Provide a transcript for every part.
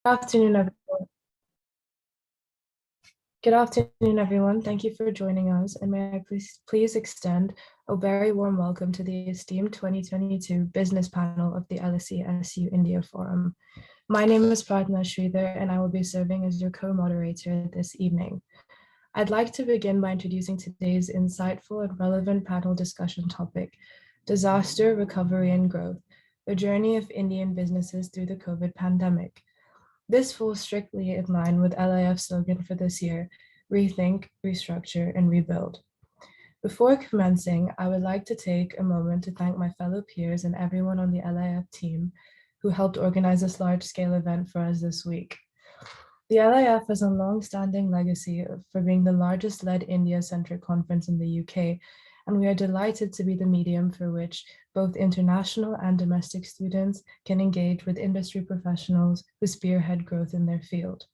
Good afternoon, everyone. Good afternoon, everyone. Thank you for joining us, and may I please extend a very warm welcome to the esteemed 2022 business panel of the LSE SU India Forum. My name is Pratna Sridhar, and I will be serving as your co-moderator this evening. I'd like to begin by introducing today's insightful and relevant panel discussion topic, Disaster, Recovery and Growth, the journey of Indian businesses through the COVID pandemic. This falls strictly in line with LIF's slogan for this year, Rethink, Restructure, and Rebuild. Before commencing, I would like to take a moment to thank my fellow peers and everyone on the LIF team who helped organize this large-scale event for us this week. The LIF has a long-standing legacy for being the largest led India-centric conference in the UK, and we are delighted to be the medium for which both international and domestic students can engage with industry professionals who spearhead growth in their field.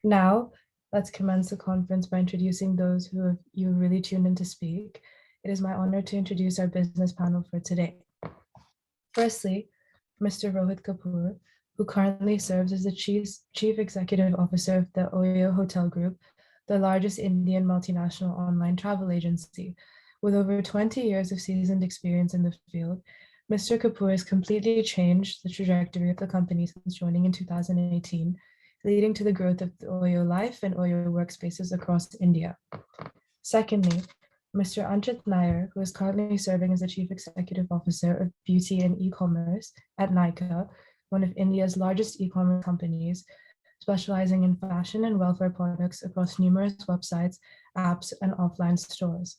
Now, let's commence the conference by introducing those who you really tuned in to speak. It is my honor to introduce our business panel for today. Firstly, Mr. Rohit Kapoor, who currently serves as the Chief Executive Officer of the Oyo Hotel Group, the largest Indian multinational online travel agency. With over 20 years of seasoned experience in the field, Mr. Kapoor has completely changed the trajectory of the company since joining in 2018, leading to the growth of the Oyo Life and Oyo workspaces across India. Secondly, Mr. Anchit Nayar, who is currently serving as the Chief Executive Officer of Beauty and E-commerce at NYKAA, one of India's largest e-commerce companies, specializing in fashion and welfare products across numerous websites, apps, and offline stores.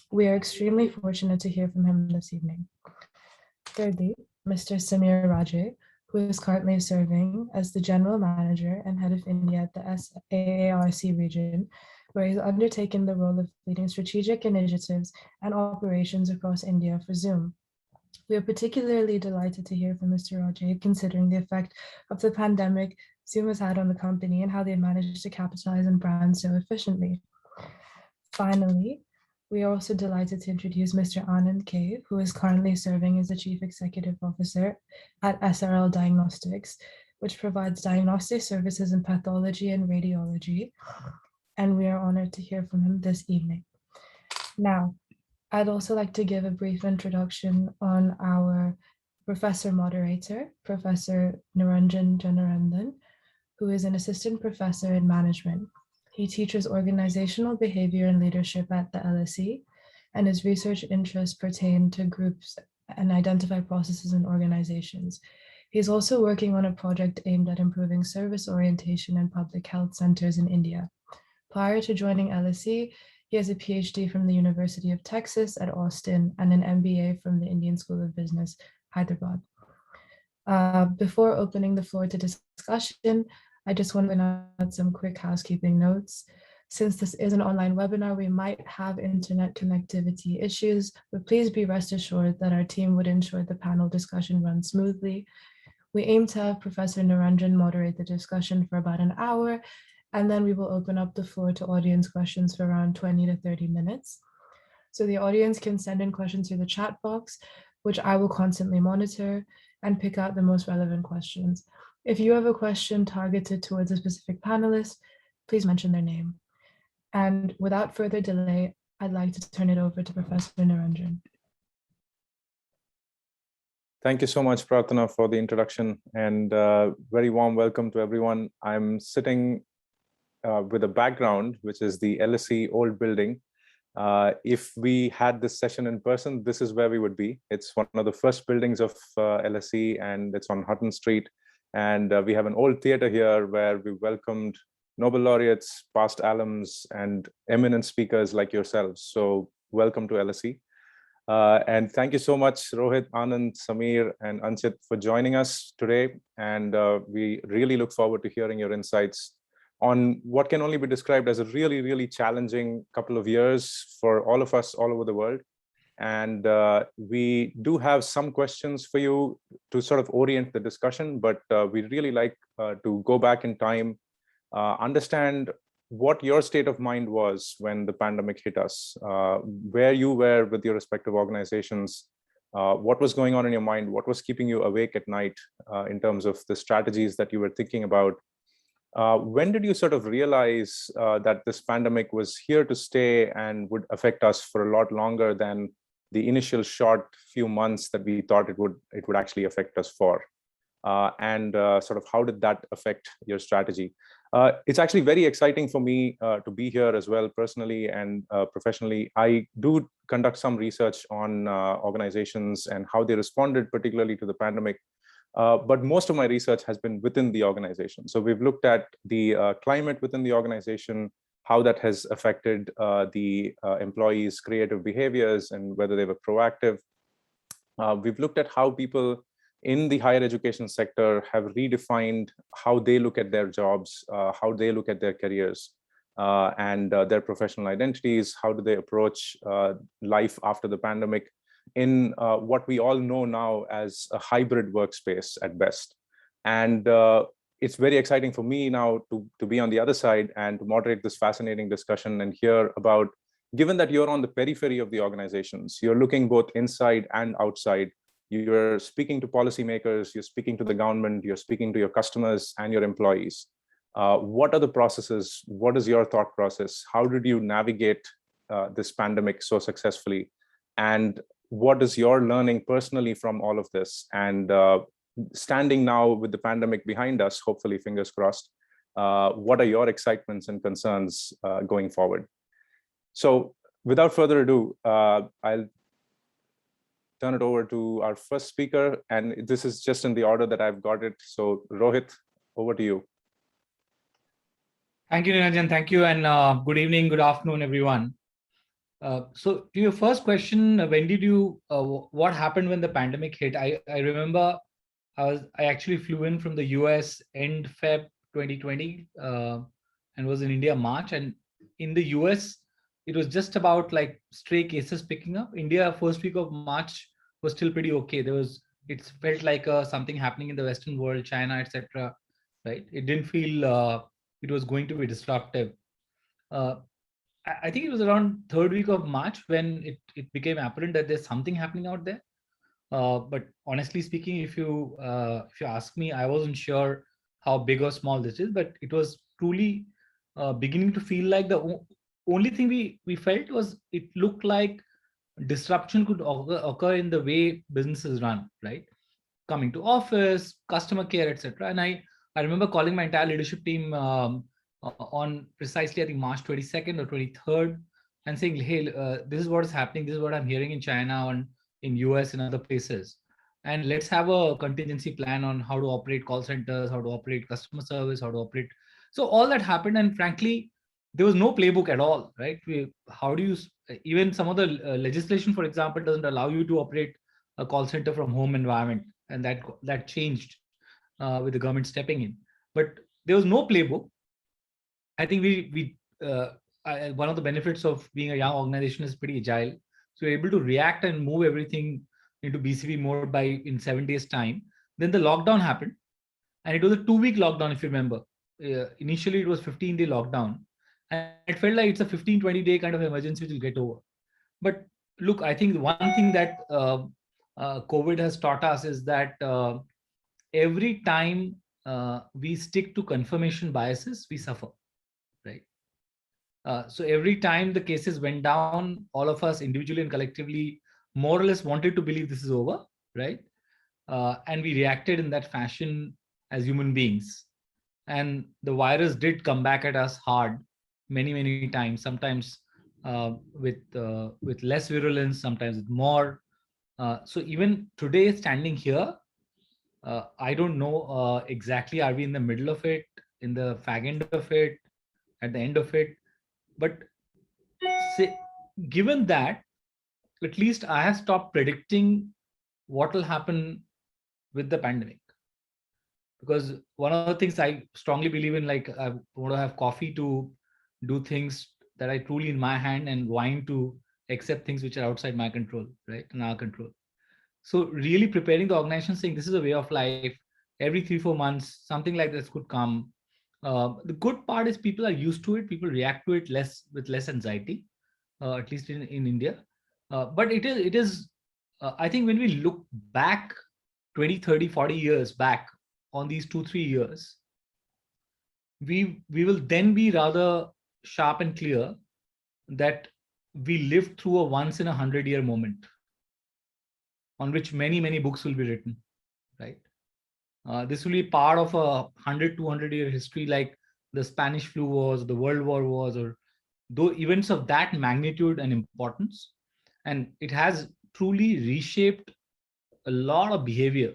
We are extremely fortunate to hear from him this evening. Thirdly, Mr. Raje, who is currently serving as the General Manager and Head of India at the SAARC region, where he's undertaken the role of leading strategic initiatives and operations across India for Zoom. We are particularly delighted to hear from Mr. Raje, considering the effect of the pandemic Zoom has had on the company and how they managed to capitalize on brands so efficiently. Finally, we are also delighted to introduce Mr. Anand K, who is currently serving as the Chief Executive Officer at SRL Diagnostics, which provides diagnostic services in pathology and radiology. And we are honored to hear from him this evening. Now, I'd also like to give a brief introduction on our professor moderator, Professor Niranjan Janarandan, who is an assistant professor in management. He teaches organizational behavior and leadership at the LSE, and his research interests pertain to groups and identify processes in organizations. He's also working on a project aimed at improving service orientation in public health centers in India. Prior to joining LSE, he has a PhD from the University of Texas at Austin and an MBA from the Indian School of Business, Hyderabad. Before opening the floor to discussion, I just want to add some quick housekeeping notes. Since this is an online webinar, we might have internet connectivity issues, but please be rest assured that our team would ensure the panel discussion runs smoothly. We aim to have Professor Niranjan moderate the discussion for about an hour, and then we will open up the floor to audience questions for around 20 to 30 minutes. So the audience can send in questions through the chat box, which I will constantly monitor and pick out the most relevant questions. If you have a question targeted towards a specific panelist, please mention their name. And without further delay, I'd like to turn it over to Professor Niranjan. Thank you so much, Pratna, for the introduction, and very warm welcome to everyone. I'm sitting with a background, which is the LSE old building. If we had this session in person, this is where we would be. It's one of the first buildings of LSE, and it's on Hutton Street. And we have an old theater here where we welcomed Nobel laureates, past alums, and eminent speakers like yourselves. So welcome to LSE. And thank you so much, Rohit, Anand, Samir, and Anchit for joining us today. And we really look forward to hearing your insights on what can only be described as a really, really challenging couple of years for all of us all over the world. And we do have some questions for you to sort of orient the discussion, but we'd really like to go back in time, understand what your state of mind was when the pandemic hit us, where you were with your respective organizations, What was going on in your mind? What was keeping you awake at night in terms of the strategies that you were thinking about? When did you sort of realize that this pandemic was here to stay and would affect us for a lot longer than the initial short few months that we thought it would actually affect us for? And sort of how did that affect your strategy? It's actually very exciting for me to be here as well, personally and professionally. I do conduct some research on organizations and how they responded, particularly to the pandemic. But most of my research has been within the organization. So we've looked at the climate within the organization, how that has affected the employees' creative behaviors and whether they were proactive. We've looked at how people in the higher education sector have redefined how they look at their jobs, how they look at their careers, and their professional identities. How do they approach life after the pandemic in what we all know now as a hybrid workspace at best? And it's very exciting for me now to be on the other side and to moderate this fascinating discussion and hear about, given that you're on the periphery of the organizations, you're looking both inside and outside. You're speaking to policymakers, you're speaking to the government, you're speaking to your customers and your employees. What are the processes? What is your thought process? How did you navigate this pandemic so successfully? And what is your learning personally from all of this? And standing now with the pandemic behind us, hopefully, fingers crossed, what are your excitements and concerns going forward? So without further ado, I'll turn it over to our first speaker. And this is just in the order that I've got it. So Rohit, over to you. Thank you, Niranjan. Thank you. And good evening, good afternoon, everyone. So to your first question, when did you, what happened when the pandemic hit? I remember I actually flew in from the US end Feb 2020 and was in India March. And in the US, it was just about like stray cases picking up. India, first week of March was still pretty okay. It felt like something happening in the Western world, China, etc. Right? It didn't feel it was going to be disruptive. I think it was around third week of March when it became apparent that there's something happening out there. But honestly speaking, if you ask me, I wasn't sure how big or small this is, but it was truly beginning to feel like the only thing we felt was it looked like disruption could occur in the way businesses run, right? Coming to office, customer care, etc. And I remember calling my entire leadership team on precisely, I think, March 22nd or 23rd and saying, hey, this is what is happening. This is what I'm hearing in China and in US and other places. And let's have a contingency plan on how to operate call centers, how to operate customer service, how to operate. So all that happened. And frankly, there was no playbook at all, right? How do you, even some of the legislation, for example, doesn't allow you to operate a call center from home environment. And that changed with the government stepping in. But there was no playbook. I think one of the benefits of being a young organization is pretty agile. So we're able to react and move everything into BCP mode in 7 days time. Then the lockdown happened, and it was a 2-week lockdown, if you remember. Initially, it was 15-day lockdown, and it felt like it's a 15, 20-day kind of emergency which will get over. But look, I think one thing that COVID has taught us is that every time we stick to confirmation biases, we suffer, right? So every time the cases went down, all of us individually and collectively more or less wanted to believe this is over, right? And we reacted in that fashion as human beings. And the virus did come back at us hard many, many times, sometimes with less virulence, sometimes with more. So even today, standing here, I don't know exactly, are we in the middle of it, in the fag end of it, at the end of it? But given that, at least I have stopped predicting what will happen with the pandemic. Because one of the things I strongly believe in, like I want to have coffee to do things that are truly in my hand and wine to accept things which are outside my control, right? In our control. So really preparing the organization, saying this is a way of life. Every 3-4 months, something like this could come. The good part is people are used to it. People react to it with less anxiety, at least in India. But it is I think when we look back 20, 30, 40 years back on these 2, 3 years, we will then be rather sharp and clear that we lived through a once in 100-year moment on which many, many books will be written, right? This will be part of a 100, 200-year history like the Spanish flu was, the World War was, or though events of that magnitude and importance. And it has truly reshaped a lot of behavior,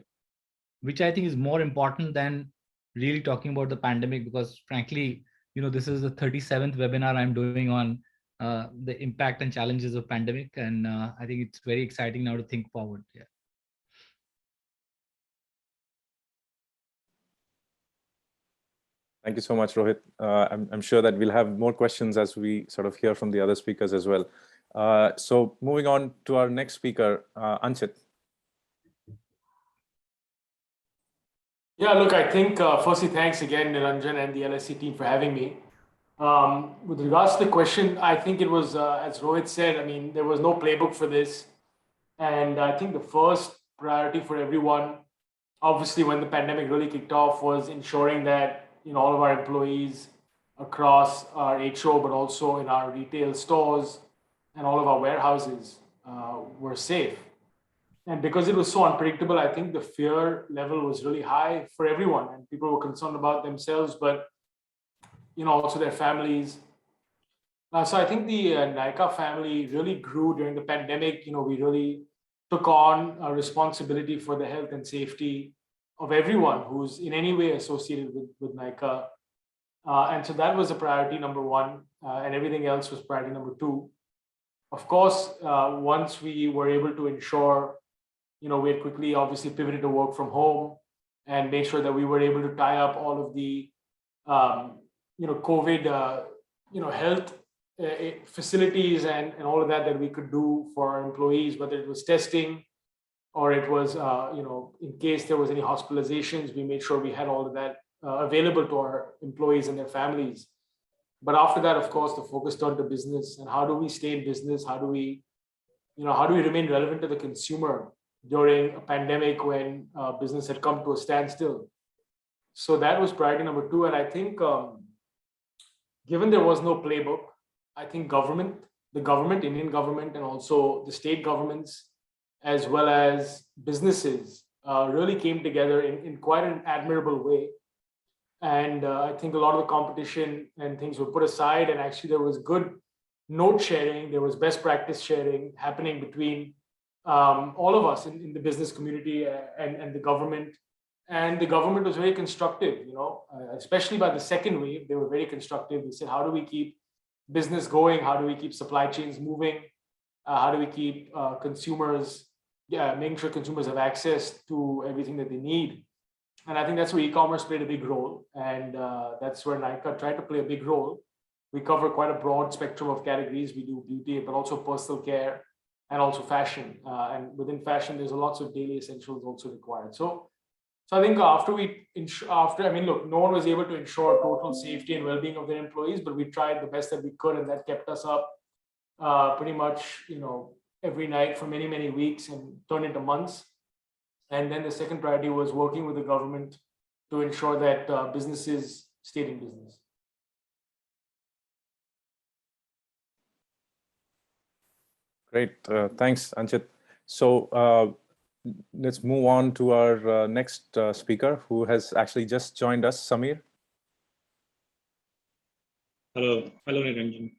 which I think is more important than really talking about the pandemic, because frankly, this is the 37th webinar I'm doing on the impact and challenges of pandemic. And I think it's very exciting now to think forward. Yeah. Thank you so much, Rohit. I'm sure that we'll have more questions as we sort of hear from the other speakers as well. So moving on to our next speaker, Anchit. Yeah, look, I think firstly, thanks again, Niranjan and the LSE team for having me. With regards to the question, I think it was, as Rohit said, I mean, there was no playbook for this. And I think the first priority for everyone, obviously, when the pandemic really kicked off, was ensuring that all of our employees across our HO, but also in our retail stores and all of our warehouses were safe. And because it was so unpredictable, I think the fear level was really high for everyone, and people were concerned about themselves, but also their families. So I think the NYKAA family really grew during the pandemic. We really took on a responsibility for the health and safety of everyone who's in any way associated with NYKAA. And so that was a priority number one, and everything else was priority number two. Of course, once we were able to ensure, we had quickly obviously pivoted to work from home and made sure that we were able to tie up all of the, COVID, health facilities and all of that we could do for our employees, whether it was testing or it was, in case there was any hospitalizations, we made sure we had all of that available to our employees and their families. But after that, of course, the focus turned to business and how do we stay in business? How do we remain relevant to the consumer during a pandemic when business had come to a standstill? So that was priority number two. And I think given there was no playbook, I think the government, Indian government, and also the state governments, as well as businesses, really came together in quite an admirable way. And I think a lot of the competition and things were put aside, and actually there was good note sharing, there was best practice sharing happening between all of us in the business community and the government. And the government was very constructive, especially by the second wave, they were very constructive. They said, how do we keep business going? How do we keep supply chains moving? How do we keep consumers, making sure consumers have access to everything that they need? And I think that's where e-commerce played a big role. And that's where NYKAA tried to play a big role. We cover quite a broad spectrum of categories. We do beauty, but also personal care and also fashion. And within fashion, there's lots of daily essentials also required. So I think look, no one was able to ensure total safety and well-being of their employees, but we tried the best that we could, and that kept us up pretty much, every night for many, many weeks and turned into months. And then the second priority was working with the government to ensure that businesses stayed in business. Great. Thanks, Anchit. So let's move on to our next speaker, who has actually just joined us, Samir. Hello, Niranjan.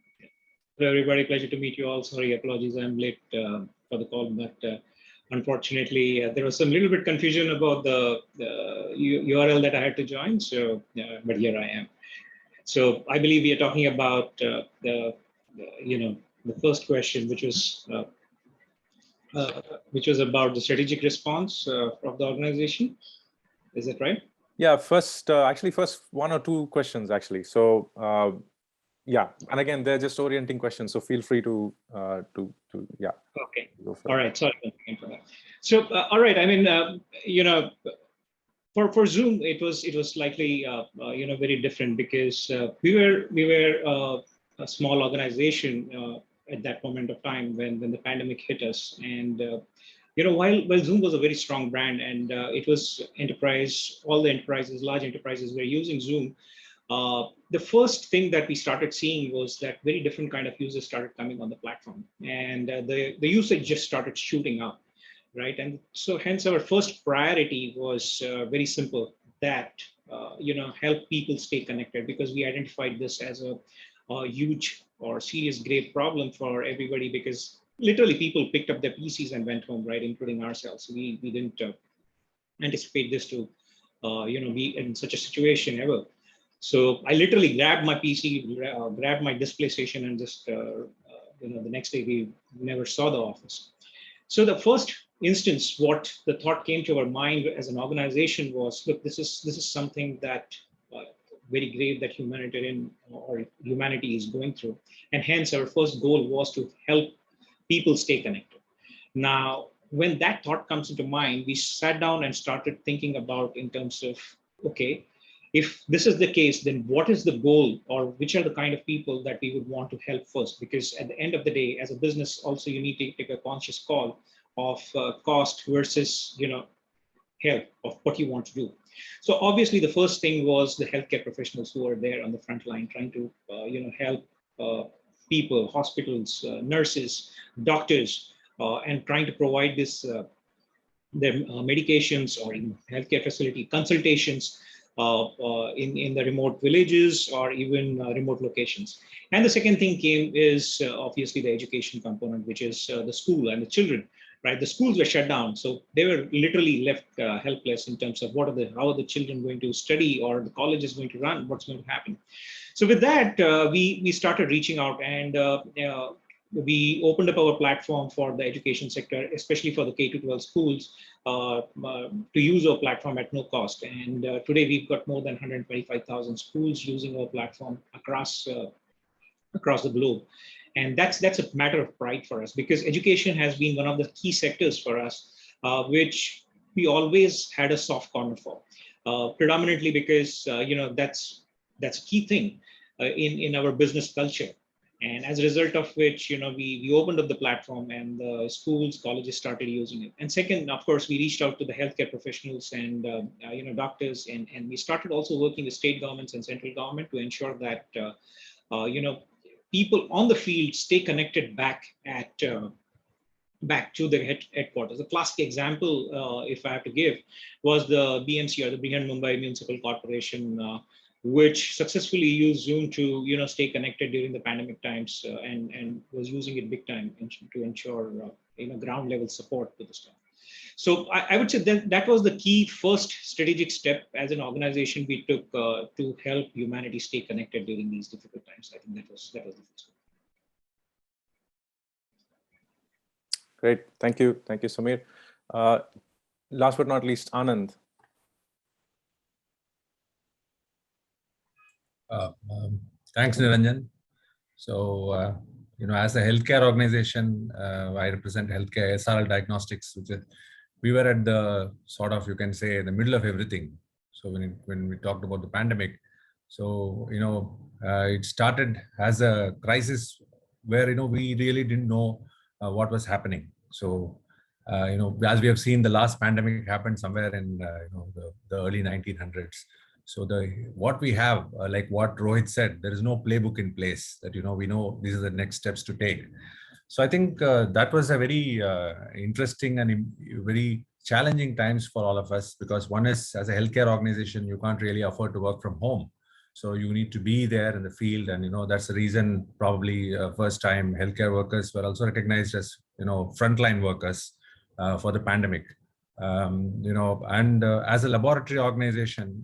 Hello, everybody. Pleasure to meet you all. Sorry, apologies, I'm late for the call, but unfortunately, there was some little bit confusion about the URL that I had to join. So, but here I am. So I believe we are talking about the first question, which was about the strategic response of the organization. Is that right? Yeah, first one or two questions actually. So yeah, and again, they're just orienting questions, so feel free to yeah. Okay. All right. Sorry for that. So all right. I mean, for Zoom, it was slightly very different because we were a small organization at that moment of time when the pandemic hit us, and while Zoom was a very strong brand and it was enterprise, all the enterprises, large enterprises were using Zoom, the first thing that we started seeing was that very different kind of users started coming on the platform, and the usage just started shooting up, right? And so hence our first priority was very simple, that help people stay connected, because we identified this as a huge or serious grave problem for everybody, because literally people picked up their PCs and went home, right, including ourselves. We didn't anticipate this to be in such a situation ever. So I literally grabbed my PC, grabbed my display station, and just the next day we never saw the office. So the first instance, what the thought came to our mind as an organization was, look, this is something that very grave that humanity is going through, and hence our first goal was to help people stay connected. Now, when that thought comes into mind, we sat down and started thinking about in terms of, okay, if this is the case, then what is the goal, or which are the kind of people that we would want to help first? Because at the end of the day, as a business, also you need to take a conscious call of cost versus health, of what you want to do. So obviously, the first thing was the healthcare professionals who are there on the front line trying to help people, hospitals, nurses, doctors, and trying to provide this their medications or in healthcare facility consultations in the remote villages or even remote locations. And the second thing is obviously the education component, which is the school and the children, right? The schools were shut down, so they were literally left helpless in terms of how are the children going to study, or the college is going to run, what's going to happen. So with that, we started reaching out, and we opened up our platform for the education sector, especially for the K-12 schools, to use our platform at no cost. And today we've got more than 125,000 schools using our platform across the globe. And that's a matter of pride for us, because education has been one of the key sectors for us, which we always had a soft corner for, predominantly because that's a key thing in our business culture. And as a result of which, we opened up the platform, and the schools, colleges started using it. And second, of course, we reached out to the healthcare professionals and doctors, and we started also working with state governments and central government to ensure that people on the field stay connected back to the headquarters. A classic example, if I have to give, was the BMC, or the Brihan Mumbai Municipal Corporation, which successfully used Zoom to stay connected during the pandemic times, and was using it big time to ensure ground level support to the staff. So I would say that was the key first strategic step as an organization we took to help humanity stay connected during these difficult times. I think that was the first one. Great, thank you, Samir. Last but not least, Anand. Thanks, Niranjan. So, as a healthcare organization, I represent healthcare, SRL Diagnostics, which we were at the sort of, you can say, the middle of everything. So when we talked about the pandemic, so, it started as a crisis where, we really didn't know what was happening. So, as we have seen, the last pandemic happened somewhere in, the early 1900s. So what we have, like what Rohit said, there is no playbook in place that, we know these are the next steps to take. So I think that was a very interesting and very challenging times for all of us, because one is, as a healthcare organization, you can't really afford to work from home. So you need to be there in the field. And, that's the reason probably first time healthcare workers were also recognized as, frontline workers for the pandemic. As a laboratory organization,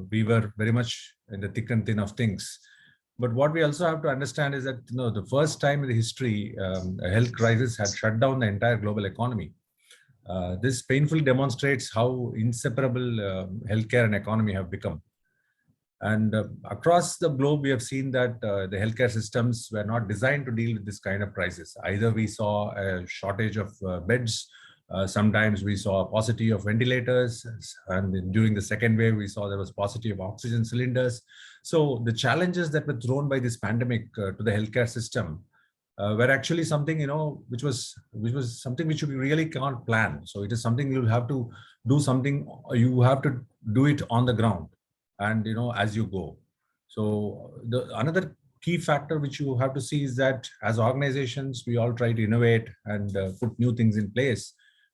we were very much in the thick and thin of things. But what we also have to understand is that, the first time in the history, a health crisis had shut down the entire global economy. This painfully demonstrates how inseparable healthcare and economy have become. And across the globe, we have seen that the healthcare systems were not designed to deal with this kind of crisis. Either we saw a shortage of beds, sometimes we saw a paucity of ventilators, and during the second wave, we saw there was paucity of oxygen cylinders. So the challenges that were thrown by this pandemic to the healthcare system were actually something, which was something which you really can't plan. So it is something you'll have to do something, you have to do it on the ground and, as you go. So another key factor which you have to see is that as organizations, we all try to innovate and put new things in place.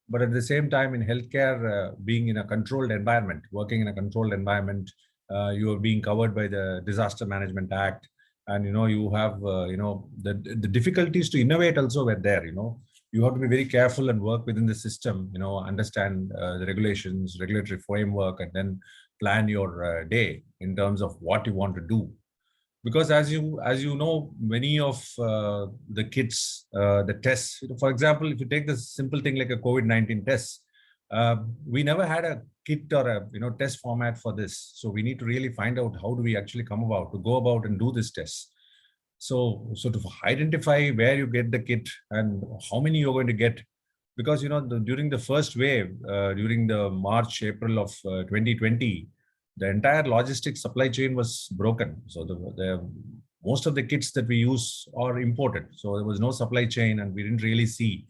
But at the same time, in healthcare, being in a controlled environment, working in a controlled environment, you are being covered by the Disaster Management Act. And, you have, the difficulties to innovate also were there, you have to be very careful and work within the system, understand the regulations, regulatory framework, and then plan your day in terms of what you want to do. Because as you know, many of the kits, the tests, for example, if you take the simple thing like a COVID-19 test, we never had a kit or a test format for this. So we need to really find out how do we actually go about and do this test. So to identify where you get the kit and how many you're going to get, because during the first wave, during the March, April of 2020, the entire logistics supply chain was broken. So most of the kits that we use are imported. So there was no supply chain, and we didn't really see,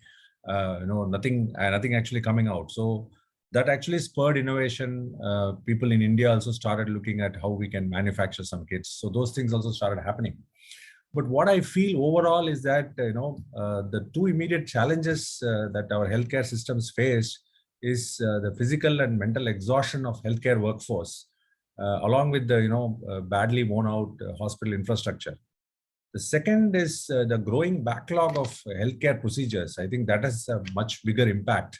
nothing actually coming out. So that actually spurred innovation. People in India also started looking at how we can manufacture some kits. So those things also started happening. But what I feel overall is that, the two immediate challenges that our healthcare systems face is the physical and mental exhaustion of healthcare workforce, along with the badly worn out hospital infrastructure. The second is the growing backlog of healthcare procedures. I think that has a much bigger impact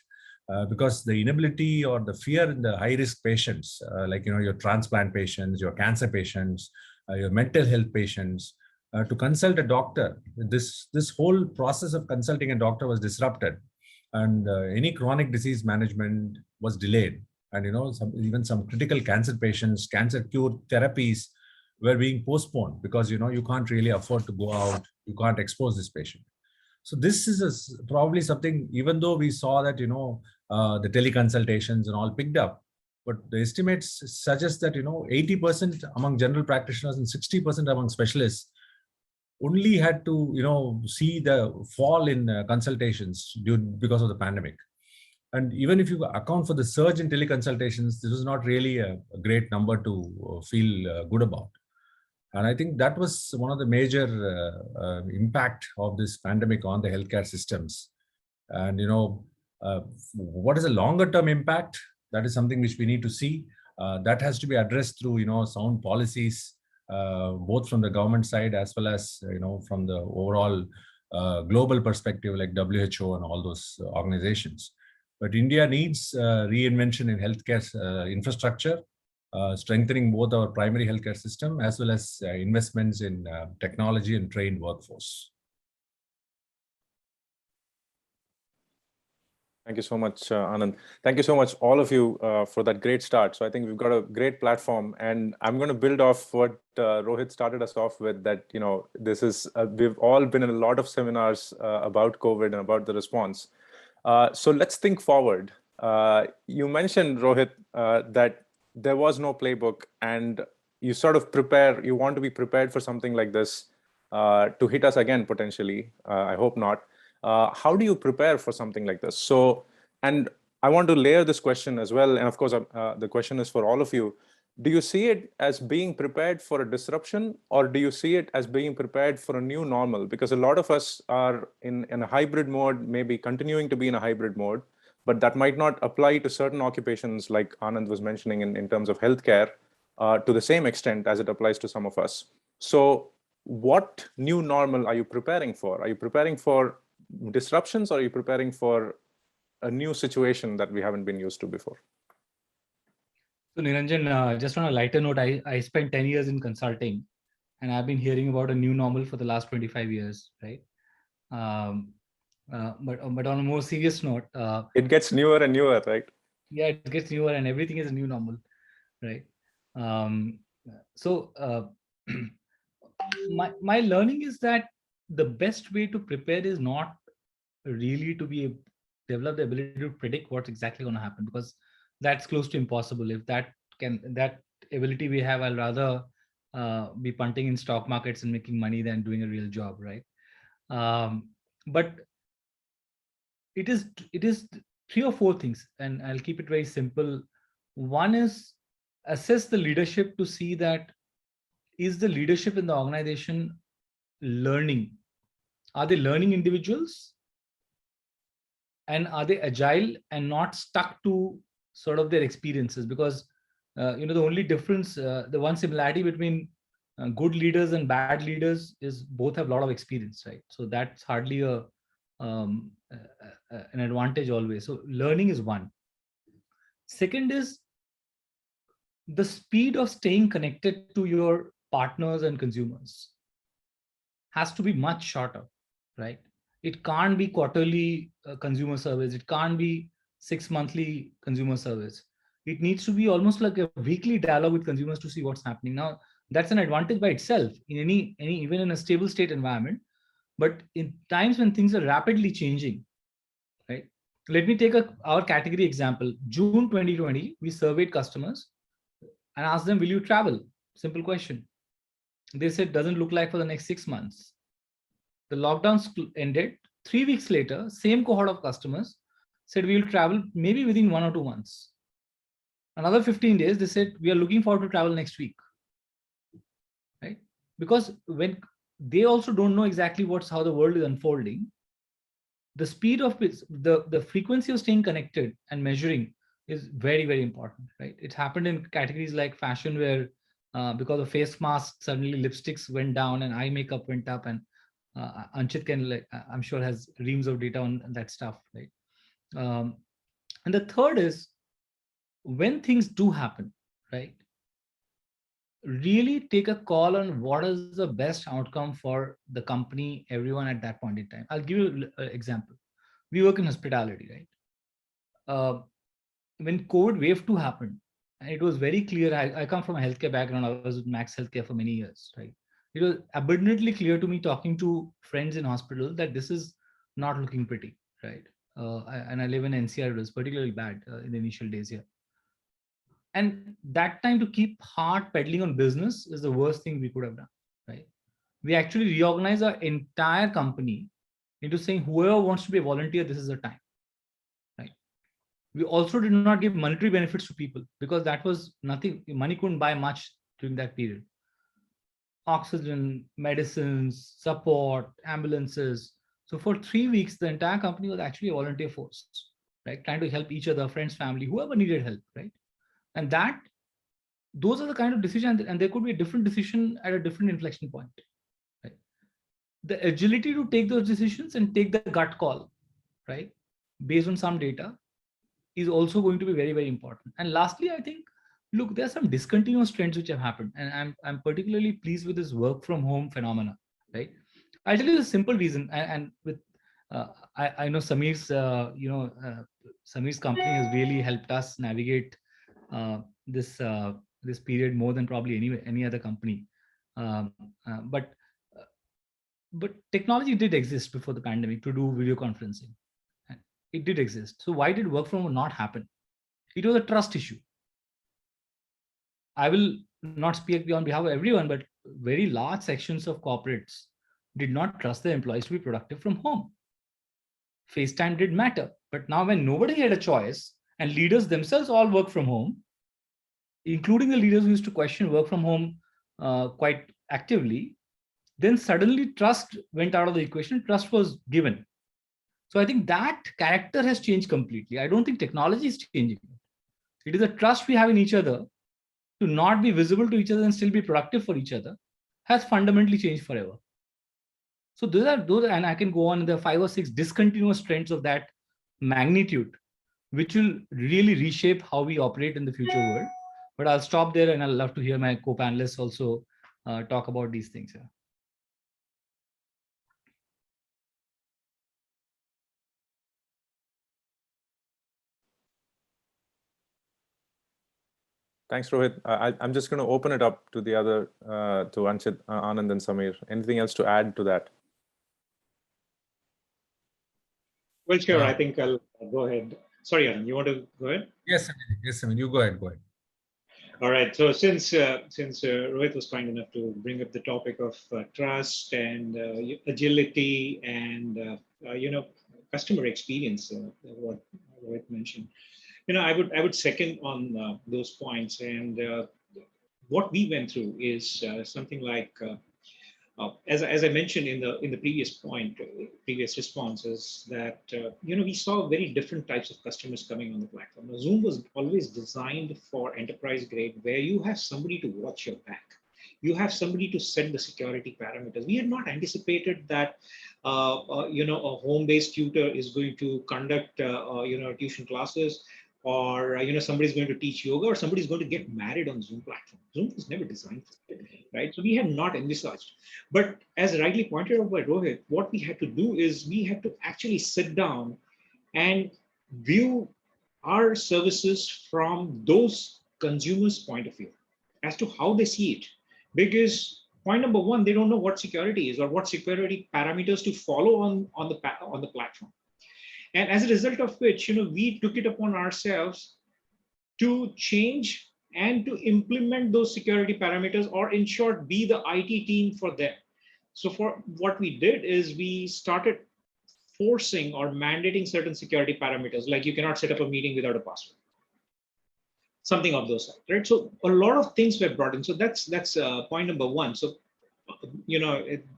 because the inability or the fear in the high risk patients, like your transplant patients, your cancer patients, your mental health patients, to consult a doctor. This whole process of consulting a doctor was disrupted, and any chronic disease management was delayed. And even some critical cancer patients, cancer cure therapies were being postponed because you can't really afford to go out, you can't expose this patient. So this is probably something, even though we saw that the teleconsultations and all picked up, but the estimates suggest that 80% among general practitioners and 60% among specialists only had to see the fall in consultations because of the pandemic. And even if you account for the surge in teleconsultations, this was not really a great number to feel good about. And I think that was one of the major impact of this pandemic on the healthcare systems. And what is a longer term impact? That is something which we need to see. That has to be addressed through sound policies, both from the government side as well as from the overall global perspective, like WHO and all those organizations. But India needs reinvention in healthcare infrastructure, strengthening both our primary healthcare system as well as investments in technology and trained workforce. Thank you so much, Anand. Thank you so much, all of you, for that great start. So I think we've got a great platform, and I'm going to build off what Rohit started us off with. That this is we've all been in a lot of seminars about COVID and about the response. So let's think forward. You mentioned, Rohit, that there was no playbook, and you sort of you want to be prepared for something like this to hit us again, potentially. I hope not. How do you prepare for something like this? So, and I want to layer this question as well. And of course, the question is for all of you. Do you see it as being prepared for a disruption, or do you see it as being prepared for a new normal? Because a lot of us are in a hybrid mode, maybe continuing to be in a hybrid mode, but that might not apply to certain occupations like Anand was mentioning in terms of healthcare to the same extent as it applies to some of us. So what new normal are you preparing for? Are you preparing for disruptions, or are you preparing for a new situation that we haven't been used to before? So Niranjan, just on a lighter note, I spent 10 years in consulting, and I've been hearing about a new normal for the last 25 years, right? But on a more serious note, it gets newer and newer, right? Yeah, it gets newer, and everything is a new normal, right? My learning is that the best way to prepare is not really to develop the ability to predict what's exactly going to happen, because that's close to impossible. If that ability we have, I'll rather be punting in stock markets and making money than doing a real job, right? But it is 3 or 4 things, and I'll keep it very simple. One is assess the leadership to see that is the leadership in the organization learning? Are they learning individuals? And are they agile and not stuck to sort of their experiences? Because the only difference, the one similarity between good leaders and bad leaders is both have a lot of experience, right? So that's hardly an advantage always. So learning is one. Second is the speed of staying connected to your partners and consumers has to be much shorter, right? It can't be quarterly consumer service. It can't be 6 monthly consumer service. It needs to be almost like a weekly dialogue with consumers to see what's happening. Now, that's an advantage by itself in any even in a stable state environment. But in times when things are rapidly changing, right? Let me take our category example. June 2020, we surveyed customers and asked them, will you travel? Simple question. They said, doesn't look like for the next 6 months. The lockdowns ended. 3 weeks later, same cohort of customers said, we will travel maybe within 1 or 2 months. Another 15 days, they said, we are looking forward to travel next week. Right? Because when they also don't know exactly how the world is unfolding, the speed of the frequency of staying connected and measuring is very, very important, right? It's happened in categories like fashion where because of face masks, suddenly lipsticks went down and eye makeup went up, and Anchit can, I'm sure, has reams of data on that stuff, right? And the third is when things do happen, right? Really take a call on what is the best outcome for the company, everyone at that point in time. I'll give you an example. We work in hospitality, right? When COVID wave 2 happened, and it was very clear, I come from a healthcare background. I was with Max Healthcare for many years, right? It was abundantly clear to me talking to friends in hospital that this is not looking pretty, right? And I live in NCR, it was particularly bad in the initial days here. And that time to keep hard pedaling on business is the worst thing we could have done, right? We actually reorganized our entire company into saying whoever wants to be a volunteer, this is the time, right? We also did not give monetary benefits to people because that was nothing. Money couldn't buy much during that period. Oxygen, medicines, support, ambulances. So for 3 weeks, the entire company was actually a volunteer force, right? Trying to help each other, friends, family, whoever needed help, right? And those are the kind of decisions, and there could be a different decision at a different inflection point, right? The agility to take those decisions and take the gut call, right, based on some data is also going to be very, very important. And lastly, I think, look, there are some discontinuous trends which have happened, and I'm particularly pleased with this work from home phenomena, right? I'll tell you the simple reason, and with I know Sameer's Sameer's company has really helped us navigate this period more than probably any other company. But technology did exist before the pandemic to do video conferencing. It did exist. So why did work from home not happen? It was a trust issue. I will not speak on behalf of everyone, but very large sections of corporates did not trust their employees to be productive from home. FaceTime did matter, but now when nobody had a choice and leaders themselves all work from home, including the leaders who used to question work from home quite actively, then suddenly trust went out of the equation. Trust was given. So I think that character has changed completely. I don't think technology is changing. It is a trust we have in each other to not be visible to each other and still be productive for each other has fundamentally changed forever. So those, and I can go on. There are 5 or 6 discontinuous trends of that magnitude, which will really reshape how we operate in the future world. But I'll stop there, and I'll love to hear my co-panelists also talk about these things. Yeah. Thanks, Rohit. I'm just going to open it up to the other, to Anchit, Anand, and Sameer. Anything else to add to that? Well, sure. I think I'll go ahead. Sorry, Anand, you want to go ahead? Yes, Sameer, you go ahead. All right. So since Rohit was kind enough to bring up the topic of trust and agility and customer experience, what Rohit mentioned, I would second on those points. And what we went through is something like. As I mentioned in the previous point, previous responses, that we saw very different types of customers coming on the platform. Now, Zoom was always designed for enterprise grade, where you have somebody to watch your back, you have somebody to set the security parameters. We had not anticipated that a home-based tutor is going to conduct tuition classes, or somebody's going to teach yoga, or somebody's going to get married on Zoom platform. Zoom was never designed for it, right? So we had not envisaged. But as rightly pointed out by Rohit, what we had to do is we had to actually sit down and view our services from those consumers' point of view as to how they see it. Because point number one, they don't know what security is or what security parameters to follow on the platform. And as a result of which, we took it upon ourselves to change and to implement those security parameters, or in short, be the IT team for them. So for what we did is we started forcing or mandating certain security parameters, like you cannot set up a meeting without a password, something of those types, right? So a lot of things were brought in. So that's point number one. So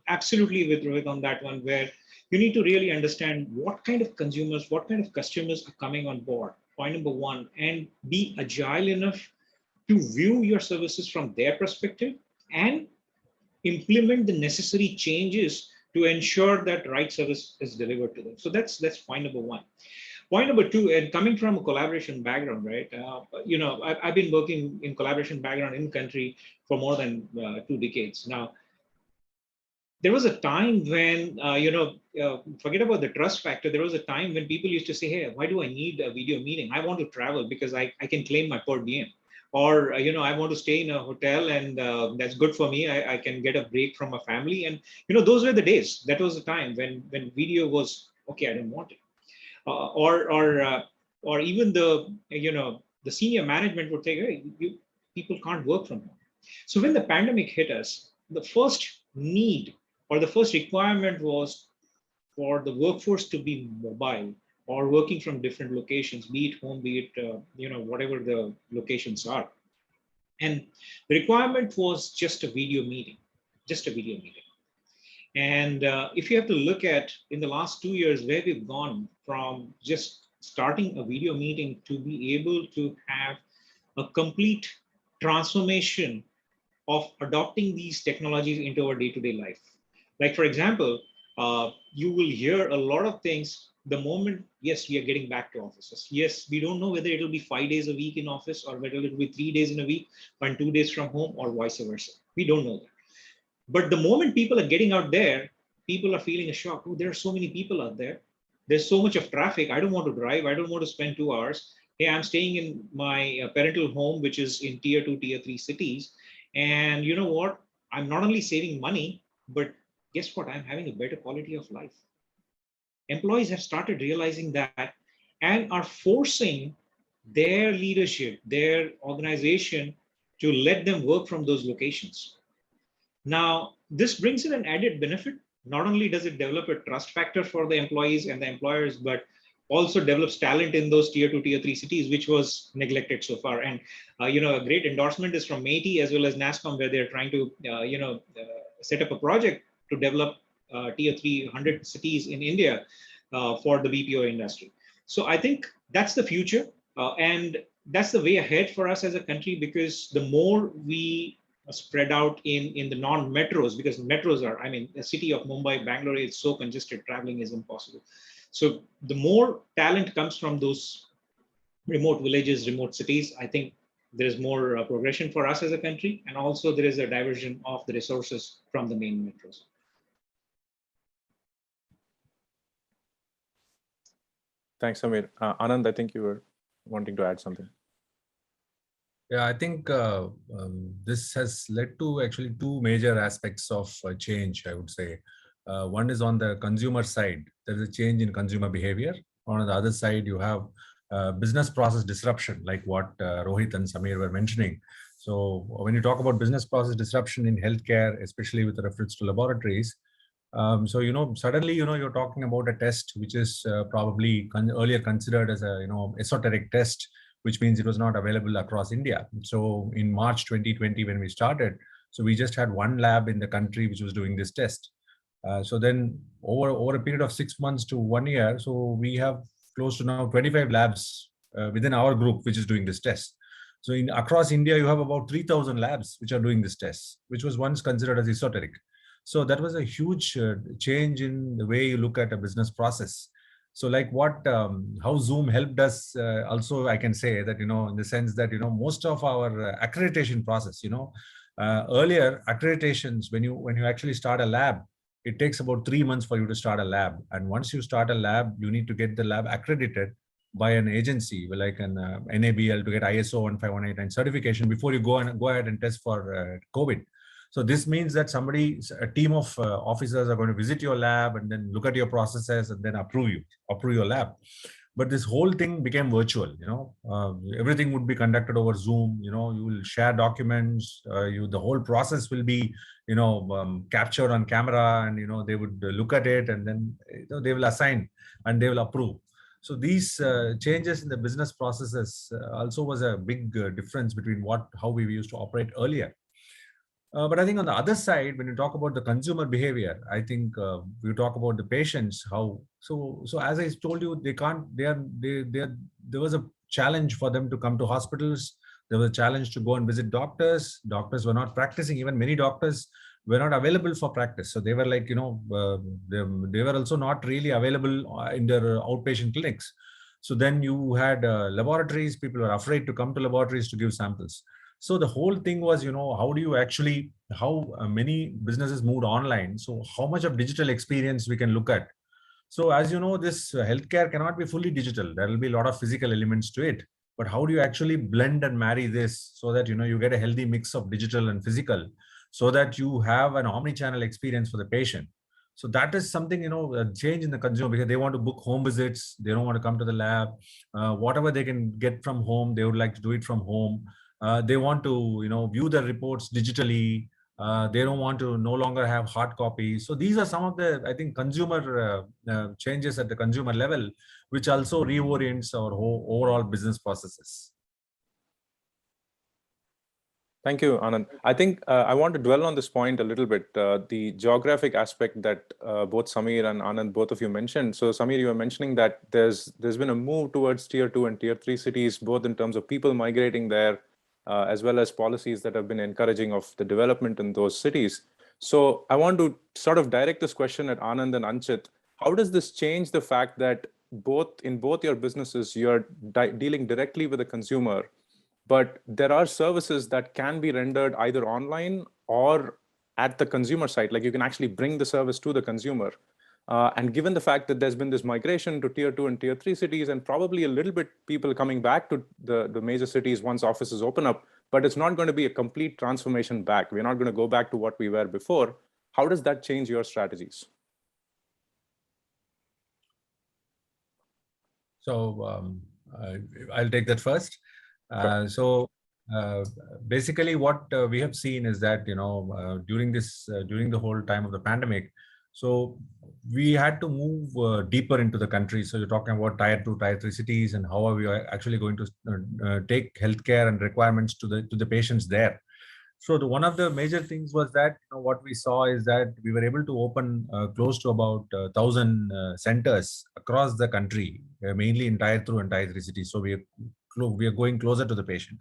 absolutely with Rohit on that one, where you need to really understand what kind of consumers, what kind of customers are coming on board, point number one, and be agile enough to view your services from their perspective and implement the necessary changes to ensure that right service is delivered to them. So that's point number one. Point number two, and coming from a collaboration background, right? I've been working in collaboration background in country for more than 2 decades now. There was a time when, forget about the trust factor. There was a time when people used to say, hey, why do I need a video meeting? I want to travel because I can claim my per diem. Or, I want to stay in a hotel and that's good for me. I can get a break from my family. And, those were the days. That was the time when video was, okay, I don't want it. Or even the senior management would say, hey, people can't work from home. So when the pandemic hit us, the first need or the first requirement was for the workforce to be mobile or working from different locations, be it home, be it, whatever the locations are. And the requirement was just a video meeting, And if you have to look at in the last 2 years where we've gone from just starting a video meeting to be able to have a complete transformation of adopting these technologies into our day-to-day life. Like, for example, you will hear a lot of things the moment, yes, we are getting back to offices. Yes, we don't know whether it'll be 5 days a week in office or whether it'll be 3 days in a week and 2 days from home or vice versa. We don't know that. But the moment people are getting out there, people are feeling a shock. Oh, there are so many people out there. There's so much of traffic. I don't want to drive. I don't want to spend 2 hours. Hey, I'm staying in my parental home, which is in tier 2, tier 3 cities. And you know what? I'm not only saving money, but guess what? I'm having a better quality of life. Employees have started realizing that and are forcing their leadership, their organization to let them work from those locations. Now, this brings in an added benefit. Not only does it develop a trust factor for the employees and the employers, but also develops talent in those tier 2, tier 3 cities, which was neglected so far. And, a great endorsement is from MeitY as well as NASSCOM, where they're trying to, set up a project to develop tier 300 cities in India for the BPO industry. So I think that's the future. And that's the way ahead for us as a country, because the more we spread out in the non-metros, because metros are, the city of Mumbai, Bangalore is so congested, traveling is impossible. So the more talent comes from those remote villages, remote cities, I think there's more progression for us as a country. And also there is a diversion of the resources from the main metros. Thanks, Samir. Anand, I think you were wanting to add something. Yeah, I think this has led to actually 2 major aspects of change, I would say. One is on the consumer side. There is a change in consumer behavior. On the other side, you have business process disruption, like what Rohit and Samir were mentioning. So when you talk about business process disruption in healthcare, especially with reference to laboratories, so suddenly you're talking about a test which is probably earlier considered as a esoteric test, which means it was not available across India. So in March 2020 when we started, so we just had one lab in the country which was doing this test. So then over a period of 6 months to 1 year, so we have close to now 25 labs within our group which is doing this test. So across India, you have about 3,000 labs which are doing this test, which was once considered as esoteric. So that was a huge change in the way you look at a business process. So like how Zoom helped us also, I can say that, in the sense that, most of our accreditation process, earlier accreditations, when you actually start a lab, it takes about 3 months for you to start a lab. And once you start a lab, you need to get the lab accredited by an agency like an NABL to get ISO 15189 certification before you go ahead and test for COVID. So this means that a team of officers are going to visit your lab and then look at your processes and then approve your lab. But this whole thing became virtual. Everything would be conducted over Zoom. You will share documents. The whole process will be captured on camera, and they would look at it, and then they will assign and they will approve. So these changes in the business processes also was a big difference between how we used to operate earlier. But I think on the other side, when you talk about the consumer behavior, I think we talk about the patients. So as I told you, there was a challenge for them to come to hospitals. There was a challenge to go and visit doctors. Doctors were not practicing. Even many doctors were not available for practice. So they were like, they were also not really available in their outpatient clinics. So then you had laboratories. People were afraid to come to laboratories to give samples. So the whole thing was, how many businesses moved online. So how much of digital experience we can look at. So as you know, this healthcare cannot be fully digital. There will be a lot of physical elements to it. But how do you actually blend and marry this so that, you get a healthy mix of digital and physical so that you have an omni-channel experience for the patient. So that is something, a change in the consumer because they want to book home visits. They don't want to come to the lab. Whatever they can get from home, they would like to do it from home. They want to, view their reports digitally. They don't want to no longer have hard copies. So these are some of the, I think, consumer changes at the consumer level, which also reorients our overall business processes. Thank you, Anand. I think I want to dwell on this point a little bit, the geographic aspect that both Samir and Anand, both of you mentioned. So Samir, you were mentioning that there's been a move towards tier 2 and tier 3 cities, both in terms of people migrating there, as well as policies that have been encouraging of the development in those cities. So I want to sort of direct this question at Anand and Anchit. How does this change the fact that in both your businesses, you're dealing directly with the consumer, but there are services that can be rendered either online or at the consumer side, like you can actually bring the service to the consumer. And given the fact that there's been this migration to tier 2 and tier 3 cities, and probably a little bit people coming back to the major cities once offices open up, but it's not going to be a complete transformation back. We're not going to go back to what we were before. How does that change your strategies? So I'll take that first. So basically what we have seen is that, during the whole time of the pandemic, so we had to move deeper into the country. So you're talking about tier 2, tier 3 cities, and how are we actually going to take healthcare and requirements to the patients there. So one of the major things was that what we saw is that we were able to open close to about 1,000 centers across the country, mainly in tier 2 and tier 3 cities. So we are going closer to the patient.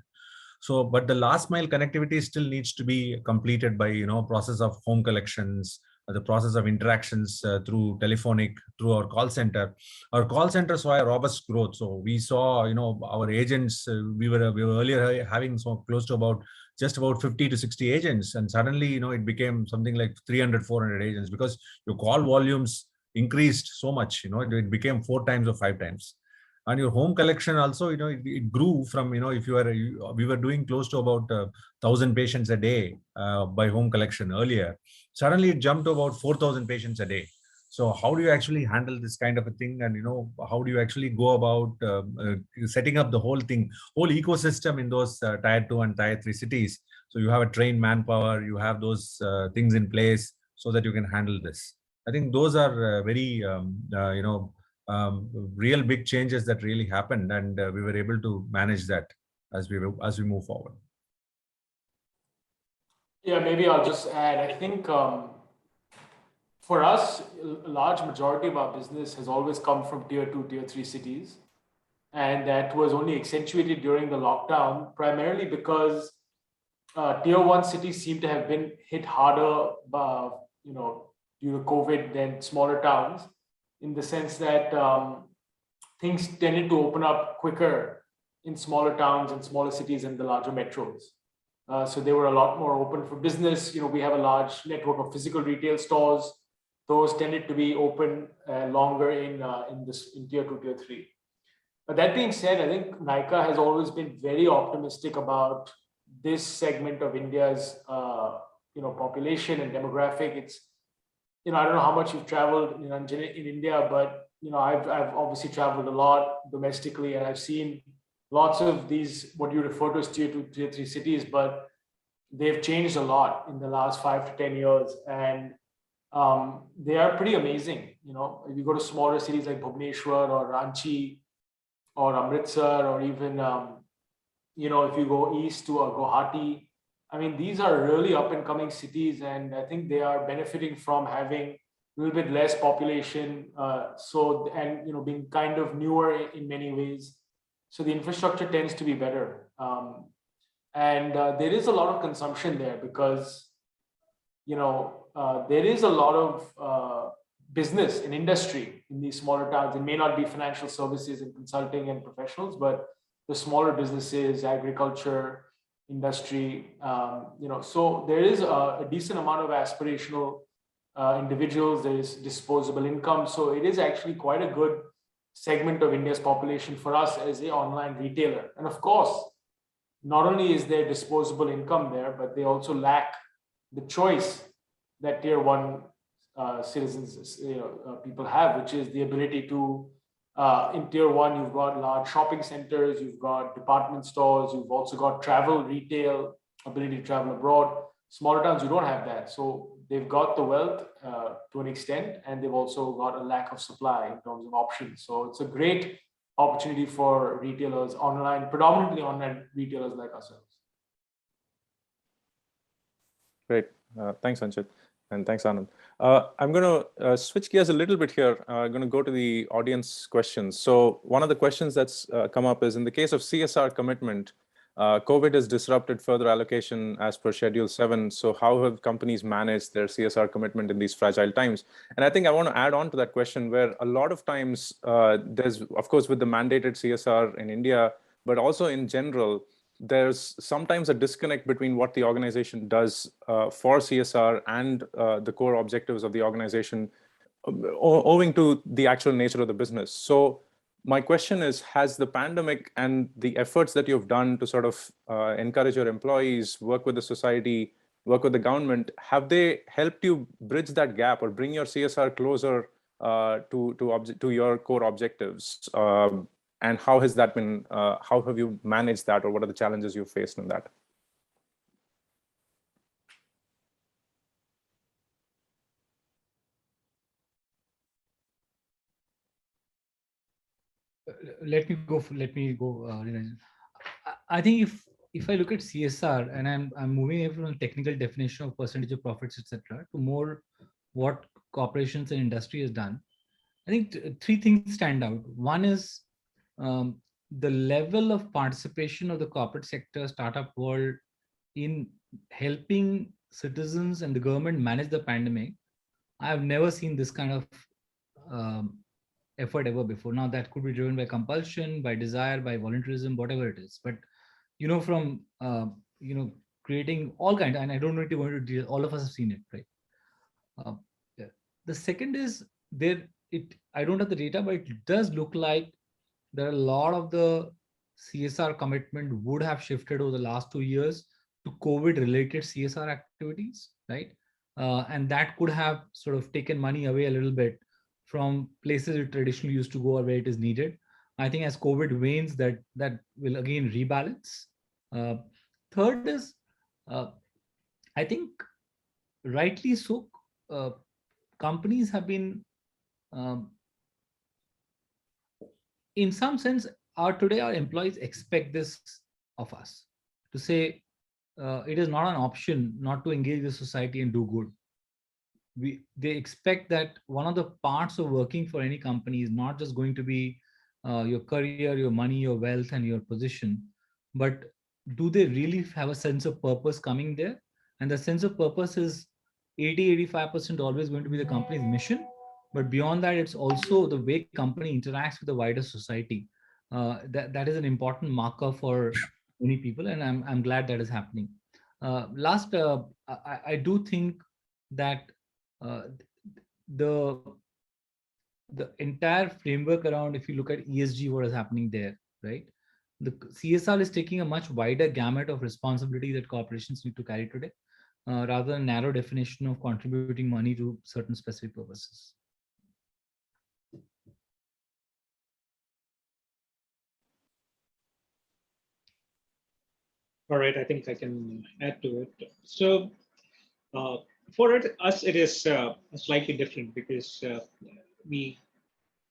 So, but the last mile connectivity still needs to be completed by process of home collections, the process of interactions through our call center. Our call center saw a robust growth. So we saw our agents. We were earlier having close to just about 50 to 60 agents, and suddenly it became something like 300, 400 agents because your call volumes increased so much. It became 4 times or 5 times. And your home collection also, it grew from, we were doing close to about 1,000 patients a day by home collection earlier. Suddenly it jumped to about 4,000 patients a day. So how do you actually handle this kind of a thing? And, how do you actually go about setting up the whole thing, whole ecosystem in those tier 2 and tier 3 cities? So you have a trained manpower, you have those things in place so that you can handle this. I think those are very, real big changes that really happened, and we were able to manage that as we move forward. Yeah, maybe I'll just add, I think for us, a large majority of our business has always come from tier 2, tier 3 cities. And that was only accentuated during the lockdown, primarily because tier 1 cities seem to have been hit harder, due to COVID than smaller towns, in the sense that things tended to open up quicker in smaller towns and smaller cities and the larger metros. So they were a lot more open for business. We have a large network of physical retail stores. Those tended to be open longer in tier 2, tier 3. But that being said, I think NYKAA has always been very optimistic about this segment of India's population and demographic. It's I don't know how much you've traveled in India, but I've obviously traveled a lot domestically, and I've seen lots of these, what you refer to as tier 2, tier 3 cities, but they've changed a lot in the last 5 to 10 years. And they are pretty amazing. If you go to smaller cities like Bhubaneswar or Ranchi or Amritsar, or even, if you go east to Guwahati, I mean, these are really up and coming cities, and I think they are benefiting from having a little bit less population. Being kind of newer in many ways. So the infrastructure tends to be better. There is a lot of consumption there because, there is a lot of business and industry in these smaller towns. It may not be financial services and consulting and professionals, but the smaller businesses, agriculture, industry, so there is a decent amount of aspirational individuals. There is disposable income. So it is actually quite a good segment of India's population for us as an online retailer. And of course, not only is there disposable income there, but they also lack the choice that tier 1 citizens, people have, which is the ability to, in tier 1, you've got large shopping centers, you've got department stores, you've also got travel, retail, ability to travel abroad. Smaller towns, you don't have that. So they've got the wealth to an extent, and they've also got a lack of supply in terms of options. So it's a great opportunity for retailers online, predominantly online retailers like ourselves. Great. Thanks, Anchit. And thanks, Anand. I'm going to switch gears a little bit here. I'm going to go to the audience questions. So one of the questions that's come up is, in the case of CSR commitment, COVID has disrupted further allocation as per Schedule 7. So how have companies managed their CSR commitment in these fragile times? And I think I want to add on to that question, where a lot of times there's, of course, with the mandated CSR in India, but also in general, there's sometimes a disconnect between what the organization does for CSR and the core objectives of the organization, owing to the actual nature of the business. So my question is, has the pandemic and the efforts that you've done to sort of encourage your employees, work with the society, work with the government, have they helped you bridge that gap or bring your CSR closer to your core objectives? And how has that been, how have you managed that, or what are the challenges you've faced in that? Let me go. I think if I look at CSR, and I'm moving away from the technical definition of percentage of profits, etc., to more what corporations and industry has done, I think three things stand out. One is the level of participation of the corporate sector, startup world in helping citizens and the government manage the pandemic. I have never seen this kind of effort ever before. Now that could be driven by compulsion, by desire, by voluntarism, whatever it is. But from creating all kinds, and I don't know if you want to deal. All of us have seen it, right? The second is I don't have the data, but it does look like there are a lot of the CSR commitment would have shifted over the last 2 years to COVID-related CSR activities, right? and that could have sort of taken money away a little bit from places it traditionally used to go or where it is needed. I think as COVID wanes, that will again rebalance. Third is, I think rightly so, companies have been, um, in some sense, today our employees expect this of us, to say it is not an option not to engage with society and do good. They expect that one of the parts of working for any company is not just going to be your career, your money, your wealth, and your position, but do they really have a sense of purpose coming there? And the sense of purpose is 80-85% always going to be the company's mission, but beyond that, it's also the way company interacts with the wider society. That is an important marker for many people, and I'm glad that is happening. Last, I do think that uh, the entire framework around, if you look at ESG, what is happening there, right? The CSR is taking a much wider gamut of responsibility that corporations need to carry today, rather than narrow definition of contributing money to certain specific purposes. All right, I think I can add to it. So for us, it is slightly different because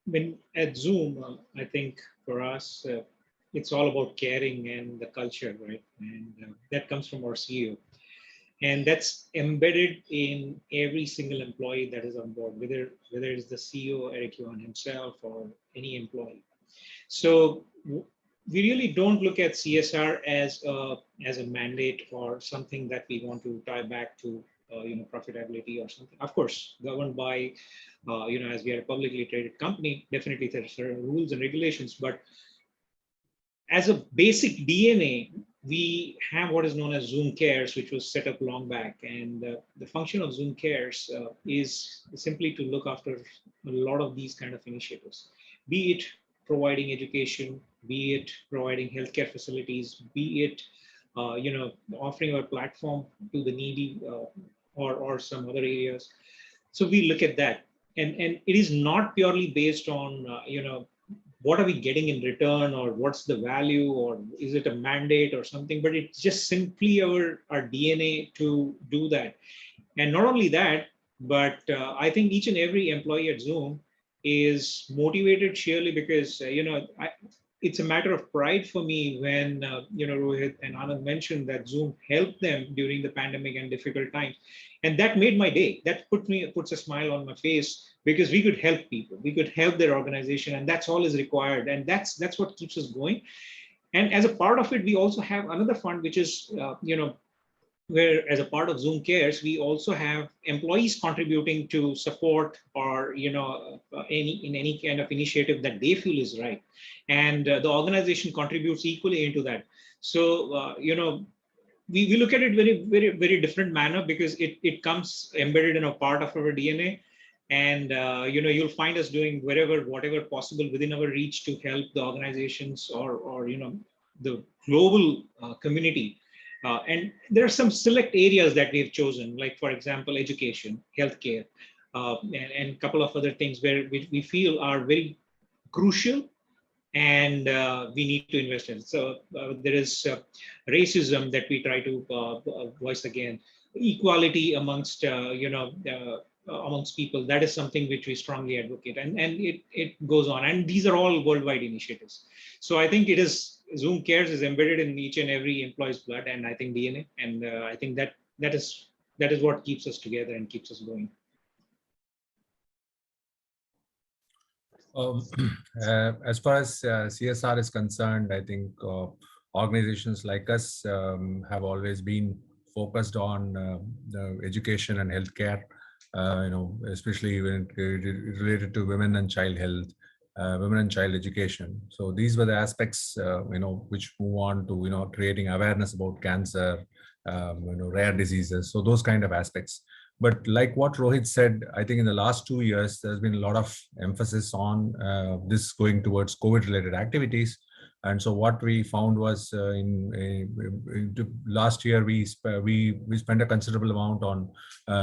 when at Zoom, I think for us, it's all about caring and the culture, right? And that comes from our CEO. And that's embedded in every single employee that is on board, whether it's the CEO, Eric Yuan himself, or any employee. So we really don't look at CSR as a mandate or something that we want to tie back to profitability or something. Of course, governed by as we are a publicly traded company, definitely there are rules and regulations. But as a basic DNA, we have what is known as Zoom Cares, which was set up long back. And the function of Zoom Cares is simply to look after a lot of these kind of initiatives, be it providing education, be it providing healthcare facilities, be it offering our platform to the needy or some other areas. So we look at that, and it is not purely based on what are we getting in return, or what's the value, or is it a mandate or something, but it's just simply our DNA to do that. And not only that, but I think each and every employee at Zoom is motivated sheerly because it's a matter of pride for me when Rohit and Anand mentioned that Zoom helped them during the pandemic and difficult times, and that made my day. That puts a smile on my face because we could help people, we could help their organization, and that's all is required, and that's what keeps us going. And as a part of it, we also have another fund, which is where, as a part of Zoom Cares, we also have employees contributing to support or any kind of initiative that they feel is right, and the organization contributes equally into that. So we look at it very different manner because it comes embedded in a part of our DNA. And you'll find us doing whatever possible within our reach to help the organizations or the global community. And there are some select areas that we've chosen, like, for example, education, healthcare, and a couple of other things where we feel are very crucial, and we need to invest in. So there is racism that we try to voice again, equality amongst amongst people. That is something which we strongly advocate, and it goes on. And these are all worldwide initiatives. So I think Zoom Cares is embedded in each and every employee's blood, and I think DNA, and I think that is what keeps us together and keeps us going. As far as CSR is concerned, I think organizations like us have always been focused on the education and healthcare, especially when it related to women and child health, women and child education. So these were the aspects, which move on to, creating awareness about cancer, rare diseases. So those kind of aspects. But like what Rohit said, I think in the last 2 years, there's been a lot of emphasis on this going towards COVID-related activities. And so what we found was last year we spent a considerable amount on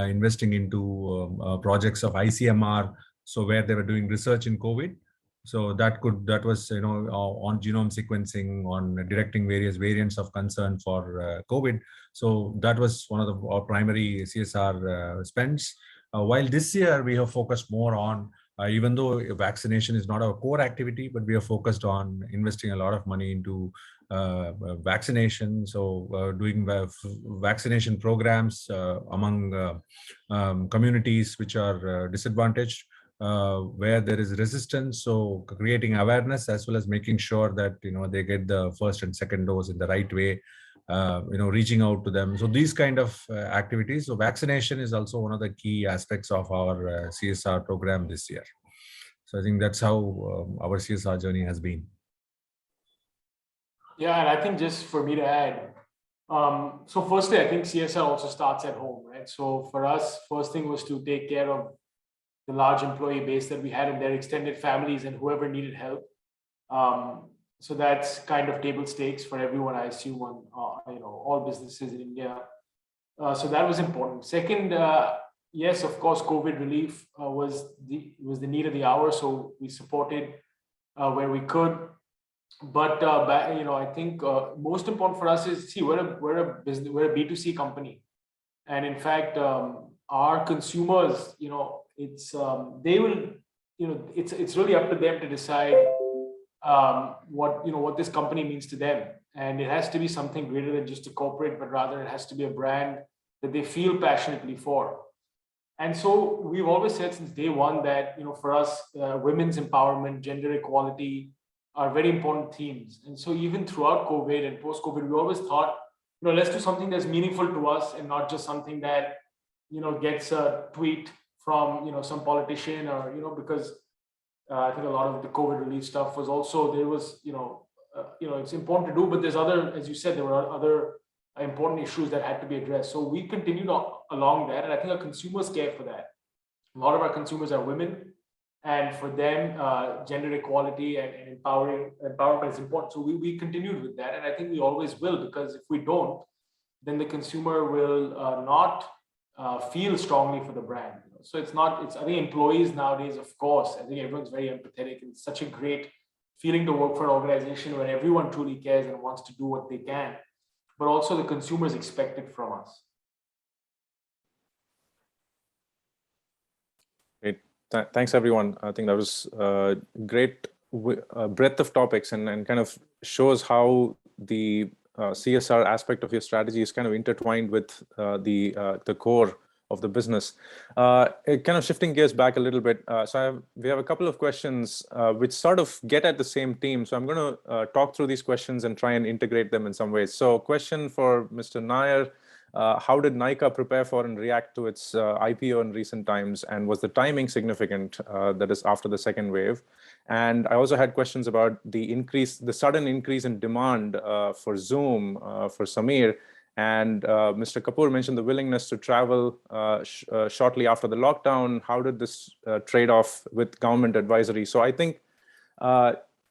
investing into projects of ICMR, so where they were doing research in COVID. So that was on genome sequencing, on detecting various variants of concern for COVID. So that was one of our primary CSR spends. While this year we have focused more on, even though vaccination is not our core activity, but we are focused on investing a lot of money into vaccination. So doing vaccination programs among communities which are disadvantaged, where there is resistance. So creating awareness as well as making sure that they get the first and second dose in the right way. Reaching out to them. So these kind of activities. So vaccination is also one of the key aspects of our CSR program this year. So I think that's how our CSR journey has been. Yeah, and I think just for me to add, so firstly, I think CSR also starts at home, right? So for us, first thing was to take care of the large employee base that we had and their extended families and whoever needed help. So that's kind of table stakes for everyone, I assume, on all businesses in India. So that was important. Second, yes, of course, COVID relief was the need of the hour. So we supported where we could. But I think most important for us is, see, we're a B2C company, and in fact, our consumers, it's it's really up to them to decide what this company means to them, and it has to be something greater than just a corporate, but rather it has to be a brand that they feel passionately for. And so we've always said since day one that for us, women's empowerment, gender equality are very important themes. And so even throughout COVID and post-COVID, we always thought, let's do something that's meaningful to us and not just something that gets a tweet from some politician, or because I think a lot of the COVID relief stuff was also, there was, it's important to do, but there's other, as you said, there were other important issues that had to be addressed. So we continued along that. And I think our consumers care for that. A lot of our consumers are women. And for them, gender equality and empowerment is important. So we continued with that. And I think we always will, because if we don't, then the consumer will not feel strongly for the brand. So I think employees nowadays, of course, I think everyone's very empathetic, and it's such a great feeling to work for an organization where everyone truly cares and wants to do what they can, but also the consumers expect it from us. Great. Thanks, everyone. I think that was a great breadth of topics, and kind of shows how the CSR aspect of your strategy is kind of intertwined with the core of the business. Kind of shifting gears back a little bit. We have a couple of questions which sort of get at the same theme. So I'm going to talk through these questions and try and integrate them in some ways. So question for Mr. Nayar. How did NYKAA prepare for and react to its IPO in recent times? And was the timing significant, that is after the second wave? And I also had questions about the sudden increase in demand for Zoom for Samir. And Mr. Kapoor mentioned the willingness to travel shortly after the lockdown. How did this trade off with government advisory? So I think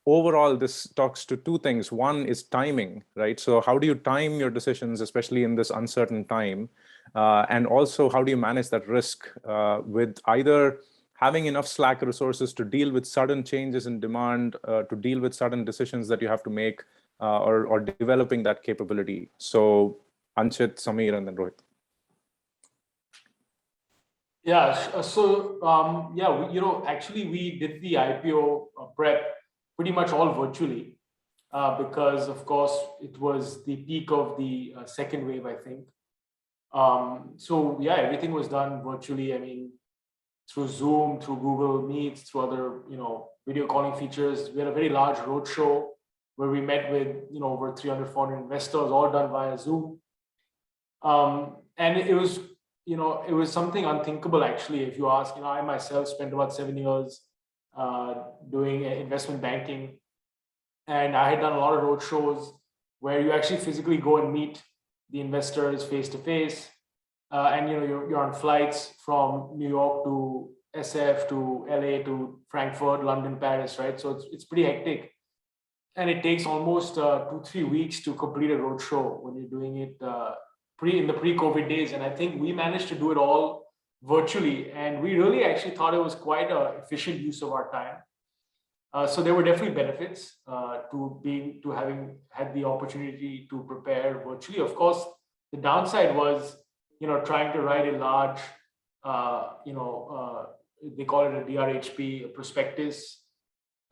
overall, this talks to two things. One is timing, right? So how do you time your decisions, especially in this uncertain time? And also, how do you manage that risk with either having enough Slack resources to deal with sudden changes in demand, to deal with sudden decisions that you have to make, or developing that capability? So Anchit, Samir, and then Rohit. Yeah, so actually we did the IPO prep pretty much all virtually because, of course, it was the peak of the second wave, I think. So yeah, everything was done virtually. I mean, through Zoom, through Google Meets, through other video calling features. We had a very large roadshow where we met with over 300, 400 investors, all done via Zoom. And it was something unthinkable, actually. If you ask, I myself spent about 7 years doing investment banking, and I had done a lot of road shows where you actually physically go and meet the investors face to face, and you're on flights from New York to SF to LA to Frankfurt, London, Paris, right? So it's pretty hectic. and it takes almost 2-3 weeks to complete a roadshow when you're doing it in the pre-COVID days. And I think we managed to do it all virtually, and we really actually thought it was quite an efficient use of our time. So there were definitely benefits to having had the opportunity to prepare virtually. Of course, the downside was, trying to write a large, they call it a DRHP, a prospectus,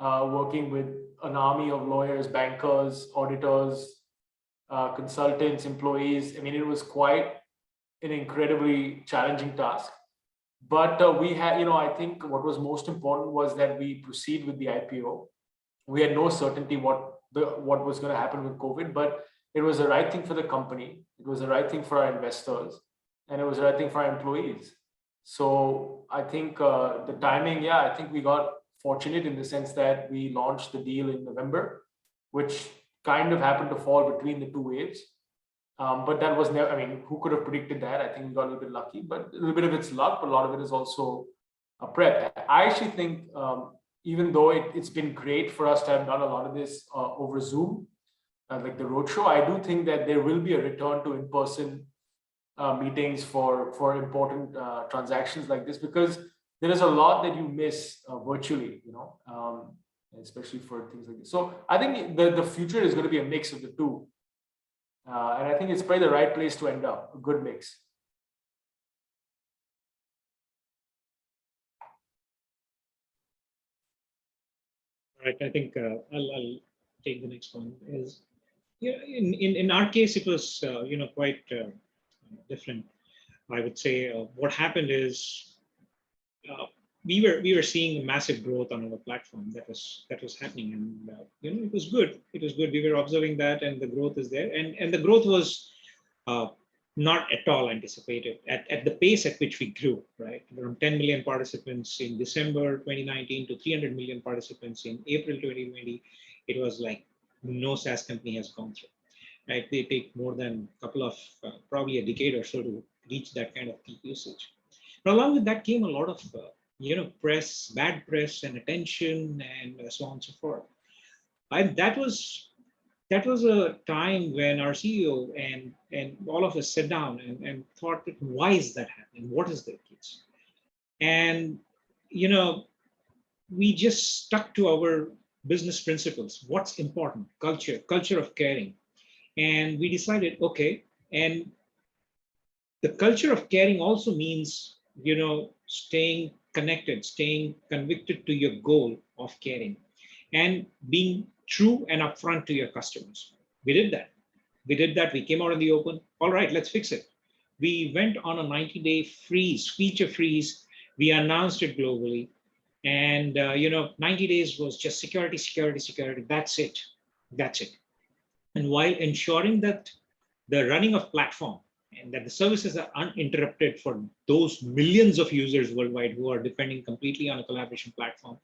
working with an army of lawyers, bankers, auditors, consultants, employees. I mean, it was quite an incredibly challenging task. But we had, I think what was most important was that we proceed with the IPO. We had no certainty what was going to happen with COVID, but it was the right thing for the company. It was the right thing for our investors, and it was the right thing for our employees. So I think the timing, I think we got fortunate in the sense that we launched the deal in November, which kind of happened to fall between the two waves. But that was never, I mean, who could have predicted that? I think we got a little bit lucky, but a little bit of it's luck, but a lot of it is also a prep. I actually think, even though it's been great for us to have done a lot of this over Zoom, like the roadshow, I do think that there will be a return to in-person meetings for important transactions like this, because there is a lot that you miss virtually, especially for things like this. So I think the future is going to be a mix of the two. And I think it's probably the right place to end up, a good mix. All right, I think I'll take the next one. In our case, it was quite different. I would say what happened is we were seeing massive growth on our platform that was happening, and it was good. It was good. We were observing that, and the growth is there, and the growth was not at all anticipated at the pace at which we grew. Right, from 10 million participants in December 2019 to 300 million participants in April 2020. It was like no SaaS company has gone through. Right, they take more than a couple of probably a decade or so to reach that kind of peak usage. But along with that came a lot of press, bad press, and attention, and so on and so forth. That was a time when our CEO and all of us sat down and thought, why is that happening? What is the case? And we just stuck to our business principles. What's important? Culture of caring. And we decided, okay, and the culture of caring also means, staying connected, staying convicted to your goal of caring, and being true and upfront to your customers. We did that. We came out in the open. All right, let's fix it. We went on a 90-day freeze, feature freeze. We announced it globally. And, 90 days was just security. That's it. And while ensuring that the running of platform and that the services are uninterrupted for those millions of users worldwide who are depending completely on a collaboration platform,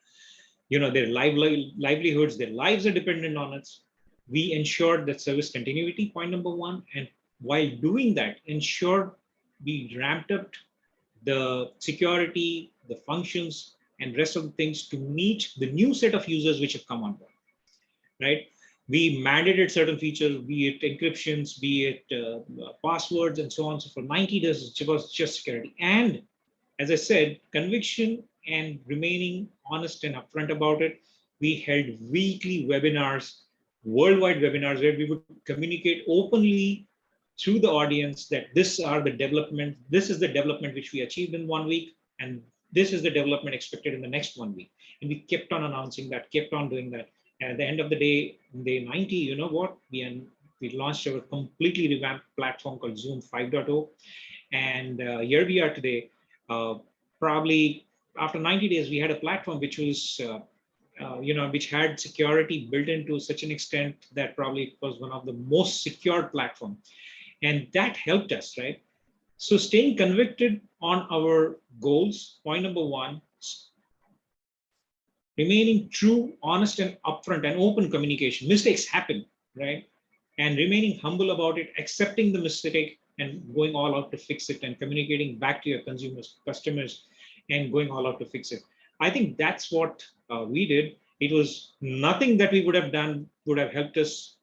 their livelihoods, their lives are dependent on it. We ensured that service continuity, point number one. And while doing that, ensured we ramped up the security, the functions, and rest of the things to meet the new set of users which have come on board, right? We mandated certain features, be it encryptions, be it passwords, and so on. So for 90 days, it was just security. And as I said, conviction and remaining honest and upfront about it. We held weekly webinars, worldwide webinars, where we would communicate openly through the audience that this is the development which we achieved in 1 week, and this is the development expected in the next 1 week. And we kept on announcing that, kept on doing that. And at the end of the day 90, you know what? We launched our completely revamped platform called Zoom 5.0. And here we are today. Probably after 90 days, we had a platform which was, which had security built into such an extent that probably it was one of the most secure platform. And that helped us, right? So staying convicted on our goals, point number one, remaining true, honest, and upfront and open communication. Mistakes happen, right? And remaining humble about it, accepting the mistake and going all out to fix it, and communicating back to your consumers, customers, and going all out to fix it. I think that's what we did. it was nothing that we would have done would have helped us,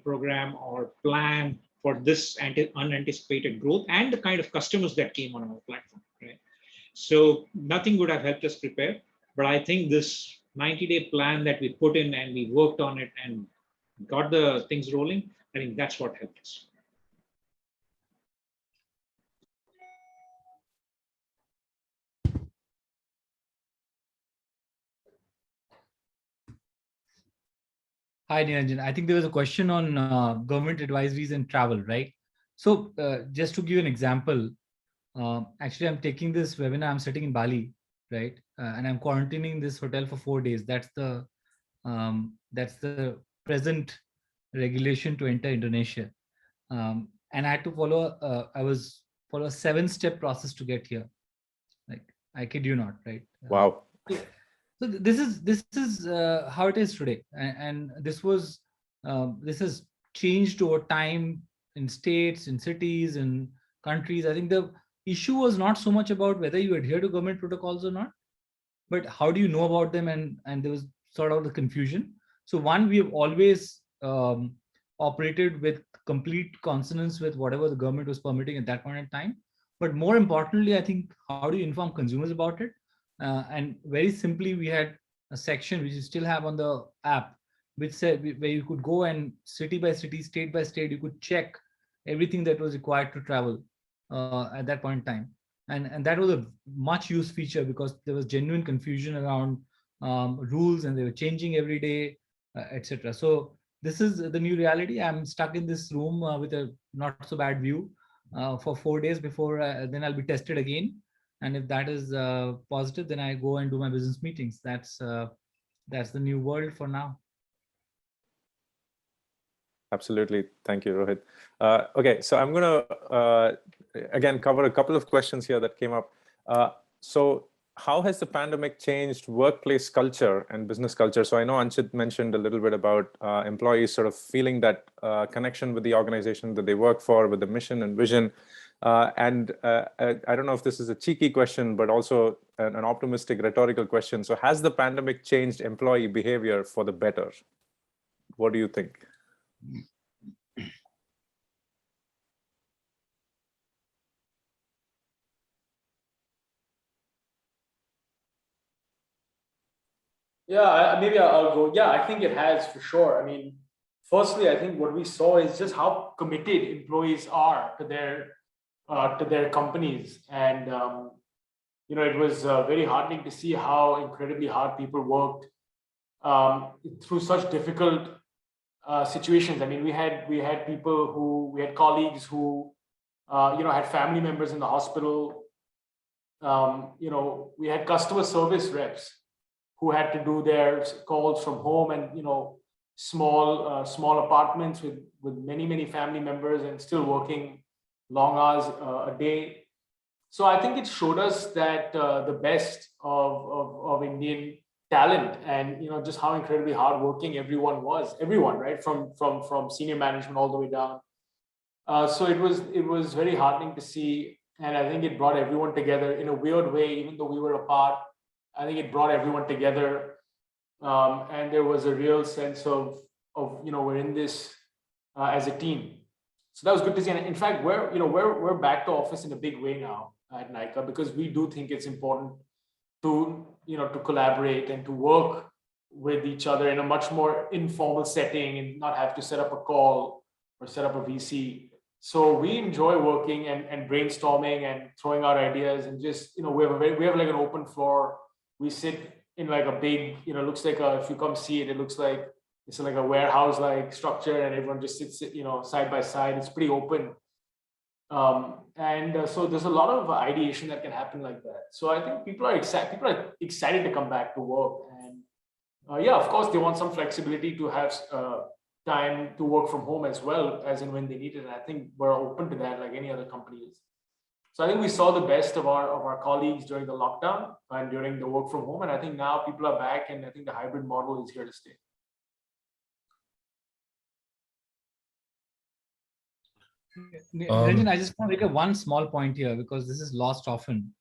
program or plan for this unanticipated growth and the kind of customers that came on our platform, right? So nothing would have helped us prepare. But I think this 90-day plan that we put in and we worked on it and got the things rolling, I think that's what helped us. Hi, Niranjan. I think there was a question on government advisories and travel, right? So just to give you an example, actually, I'm taking this webinar. I'm sitting in Bali, right? And I'm quarantining this hotel for 4 days. That's the present regulation to enter Indonesia. And I had to follow. Follow a 7-step process to get here. Like, I kid you not, right? Wow. So this is how it is today, and this has changed over time in states, in cities, in countries. I think the issue was not so much about whether you adhere to government protocols or not, but how do you know about them, and there was sort of the confusion. So one, we have always operated with complete consonance with whatever the government was permitting at that point in time. But more importantly, I think, how do you inform consumers about it? And very simply, we had a section which you still have on the app, which said where you could go and city by city, state by state, you could check everything that was required to travel at that point in time. And that was a much used feature because there was genuine confusion around rules, and they were changing every day, etc. So this is the new reality. I'm stuck in this room with a not so bad view for 4 days before then I'll be tested again. And if that is positive, then I go and do my business meetings. That's the new world for now. Absolutely. Thank you, Rohit. Okay, so I'm going to, again, cover a couple of questions here that came up. So how has the pandemic changed workplace culture and business culture? So I know Anchit mentioned a little bit about employees sort of feeling that connection with the organization that they work for, with the mission and vision. And I don't know if this is a cheeky question, but also an optimistic rhetorical question. So has the pandemic changed employee behavior for the better? What do you think? Yeah, maybe I'll go. Yeah, I think it has for sure. I mean, firstly, I think what we saw is just how committed employees are to their companies, and it was very heartening to see how incredibly hard people worked through such difficult situations. I mean, we had colleagues who had family members in the hospital. We had customer service reps who had to do their calls from home, and small apartments with many family members, and still working long hours a day. So I think it showed us that the best of Indian talent, and just how incredibly hardworking everyone was. Everyone, right, from senior management all the way down. So it was very heartening to see, and I think it brought everyone together in a weird way. Even though we were apart, I think it brought everyone together, and there was a real sense of we're in this as a team. So that was good to see. And in fact, we're back to office in a big way now at NYKAA, because we do think it's important to collaborate and to work with each other in a much more informal setting, and not have to set up a call or set up a VC. So we enjoy working and brainstorming and throwing out ideas, and just we have like an open floor. We sit in like a big, looks like if you come see it, it looks like it's like a warehouse like structure, and everyone just sits side by side. It's pretty open. So there's a lot of ideation that can happen like that. So I think people are excited to come back to work, and yeah, of course they want some flexibility to have time to work from home as well, as and when they need it. And I think we're open to that, like any other company is. So I think we saw the best of our colleagues during the lockdown and during the work from home, and I think now people are back, and I think the hybrid model is here to stay. Niranjan, I just want to make one small point here, because this is lost often.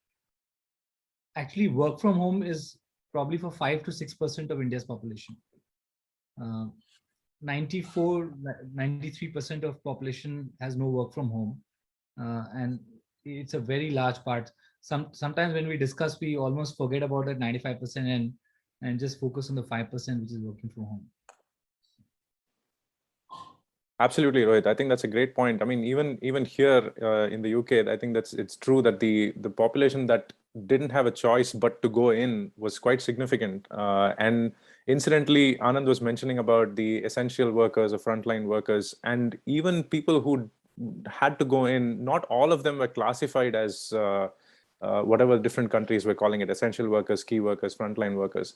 Actually, work from home is probably for 5 to 6% of India's population. 93% of population has no work from home, and it's a very large part. Sometimes when we discuss, we almost forget about that 95% and just focus on the 5% which is working from home. Absolutely, Rohit. I think that's a great point. I mean, even here in the UK, I think it's true that the population that didn't have a choice but to go in was quite significant. And incidentally, Anand was mentioning about the essential workers or frontline workers, and even people who had to go in. Not all of them were classified as whatever different countries were calling it: essential workers, key workers, frontline workers,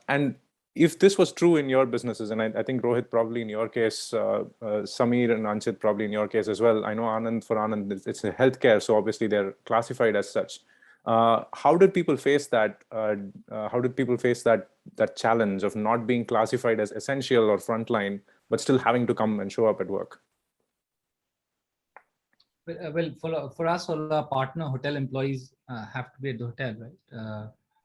and if this was true in your businesses, and I think Rohit, probably in your case, Samir and Anchit, probably in your case as well. I know Anand, for Anand, it's a healthcare, so obviously they're classified as such. How did people face that? How did people face that challenge of not being classified as essential or frontline, but still having to come and show up at work? Well, for us, all our partner hotel employees have to be at the hotel, right?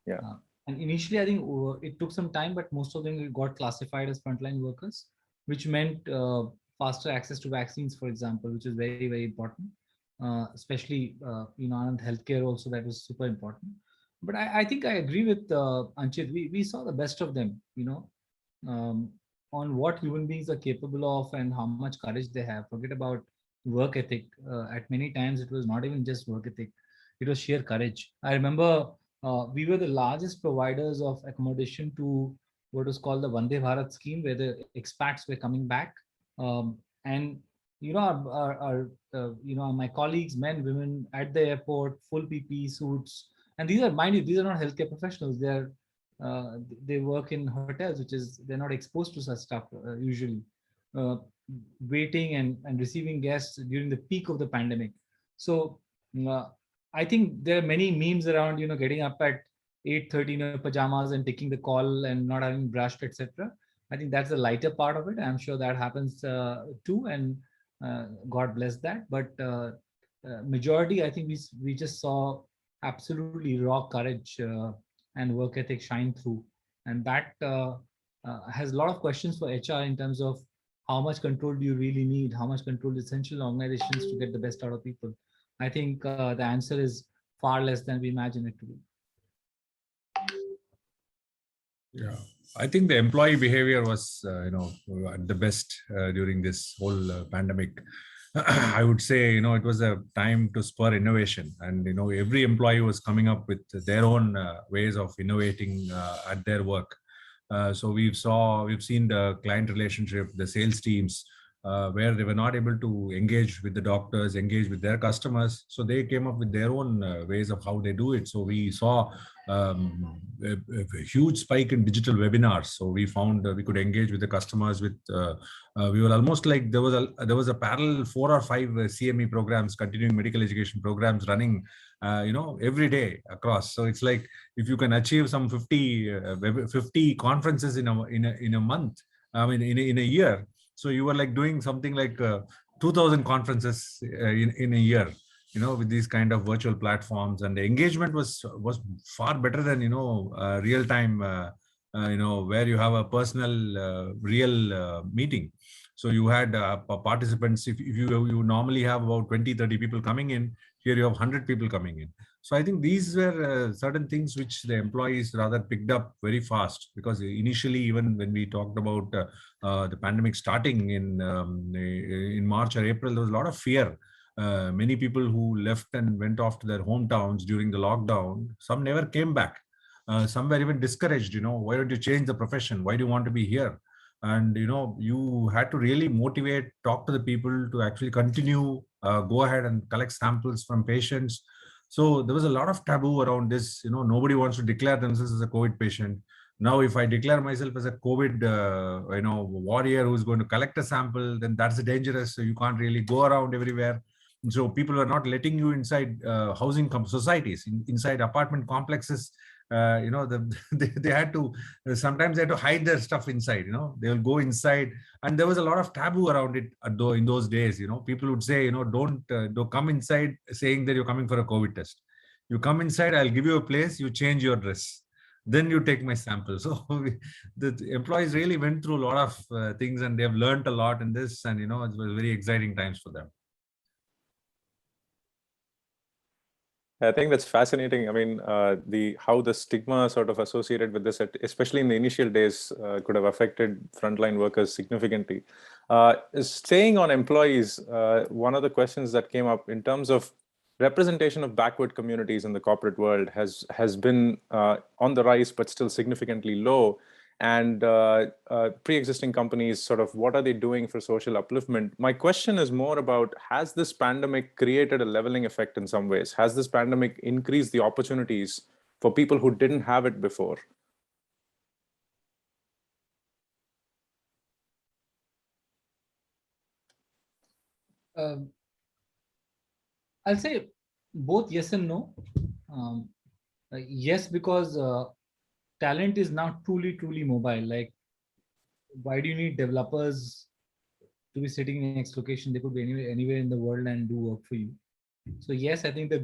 Yeah. And initially, I think it took some time, but most of them got classified as frontline workers, which meant faster access to vaccines, for example, which is very, very important. Especially, Anand, healthcare also, that was super important. But I think I agree with Anchit. We saw the best of them, on what human beings are capable of and how much courage they have. Forget about work ethic. At many times, it was not even just work ethic. It was sheer courage. I remember we were the largest providers of accommodation to what was called the Vande Bharat scheme, where the expats were coming back. And my colleagues, men, women at the airport, full PPE suits. And these are, mind you, these are not healthcare professionals. They work in hotels, which is, they're not exposed to such stuff usually. Waiting and receiving guests during the peak of the pandemic. So I think there are many memes around, getting up at 8:30 in your pajamas and taking the call and not having brushed, etc. I think that's the lighter part of it. I'm sure that happens too, and God bless that. But majority, I think we just saw absolutely raw courage and work ethic shine through, and that has a lot of questions for HR in terms of how much control do you really need? How much control is essential organizations to get the best out of people? I think the answer is far less than we imagine it to be. Yeah, I think the employee behavior was, at the best during this whole pandemic. I would say, it was a time to spur innovation, and every employee was coming up with their own ways of innovating at their work. So we've seen the client relationship, the sales teams, where they were not able to engage with the doctors, engage with their customers. So they came up with their own ways of how they do it. So we saw a huge spike in digital webinars. So we found we could engage with the customers with, we were almost like there was a parallel 4 or 5 CME programs, continuing medical education programs running, every day across. So it's like, if you can achieve some 50 conferences in a month, I mean, in a year. So you were like doing something like 2,000 conferences in a year, with these kind of virtual platforms, and the engagement was far better than real time, where you have a personal real meeting. So you had participants. If you normally have about 20-30 people coming in, here you have 100 people coming in. So I think these were certain things which the employees rather picked up very fast, because initially, even when we talked about the pandemic starting in March or April, there was a lot of fear. Many people who left and went off to their hometowns during the lockdown, some never came back. Some were even discouraged, why don't you change the profession? Why do you want to be here? And, you had to really motivate, talk to the people to actually continue, go ahead and collect samples from patients. So there was a lot of taboo around this. Nobody wants to declare themselves as a COVID patient. Now, if I declare myself as a COVID, warrior who's going to collect a sample, then that's dangerous. So you can't really go around everywhere. And so people are not letting you inside housing societies, inside apartment complexes. They had to, sometimes they had to hide their stuff inside. They will go inside, and there was a lot of taboo around it. Though in those days, people would say, don't come inside saying that you're coming for a COVID test. You come inside, I'll give you a place, you change your dress. then you take my sample. So the employees really went through a lot of things, and they have learned a lot in this, and it was very exciting times for them. I think that's fascinating. I mean, how the stigma sort of associated with this, especially in the initial days, could have affected frontline workers significantly. Staying on employees, one of the questions that came up in terms of representation of backward communities in the corporate world has been on the rise, but still significantly low. And pre-existing companies, sort of, what are they doing for social upliftment? My question is more about, has this pandemic created a leveling effect in some ways? Has this pandemic increased the opportunities for people who didn't have it before? I'll say both yes and no. Yes, because talent is now truly mobile. Like, why do you need developers to be sitting in the next location? They could be anywhere in the world and do work for you. So yes, I think the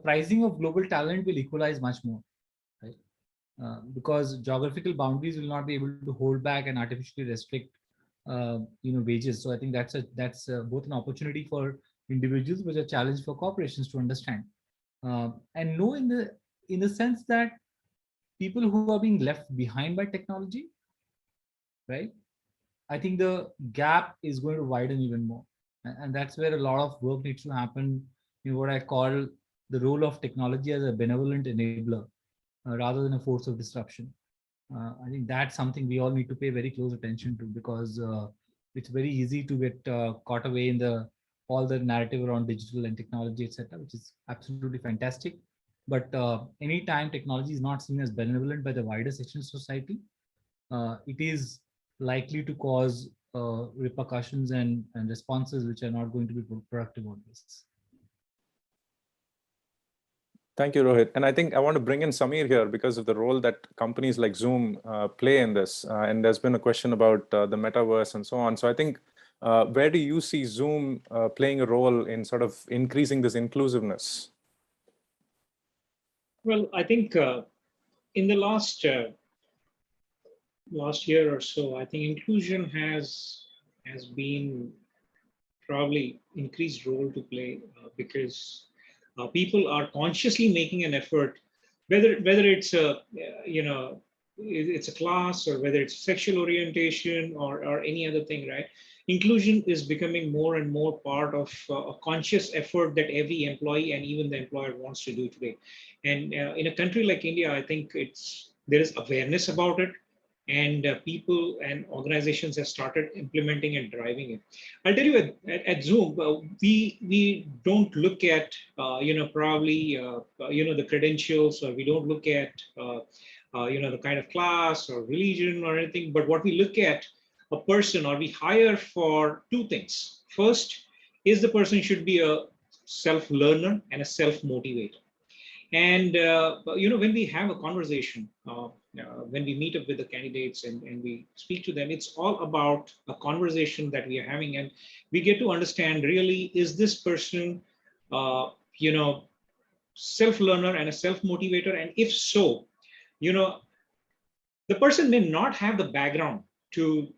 pricing of global talent will equalize much more, right? Because geographical boundaries will not be able to hold back and artificially restrict wages. So I think that's both an opportunity for individuals, but a challenge for corporations to understand and know in the sense that people who are being left behind by technology, right? I think the gap is going to widen even more, and that's where a lot of work needs to happen in what I call the role of technology as a benevolent enabler rather than a force of disruption. I think that's something we all need to pay very close attention to, because it's very easy to get caught away in all the narrative around digital and technology, etc., which is absolutely fantastic. But anytime technology is not seen as benevolent by the wider section of society, it is likely to cause repercussions and responses which are not going to be productive always. Thank you, Rohit. And I think I want to bring in Samir here because of the role that companies like Zoom play in this. And there's been a question about the metaverse and so on. So I think, where do you see Zoom playing a role in sort of increasing this inclusiveness? Well, I think in the last year or so, I think inclusion has been probably increased role to play because people are consciously making an effort, whether it's a it's a class, or whether it's sexual orientation or any other thing, right? Inclusion is becoming more and more part of a conscious effort that every employee and even the employer wants to do today. And in a country like India, I think there is awareness about it, and people and organizations have started implementing and driving it. I'll tell you, at Zoom, we don't look at probably the credentials, or we don't look at the kind of class or religion or anything. But what we look at a person, or we hire for two things. First is the person should be a self-learner and a self-motivator. And when we have a conversation, when we meet up with the candidates and we speak to them, it's all about a conversation that we are having, and we get to understand, really, is this person self-learner and a self-motivator? And if so, the person may not have the background to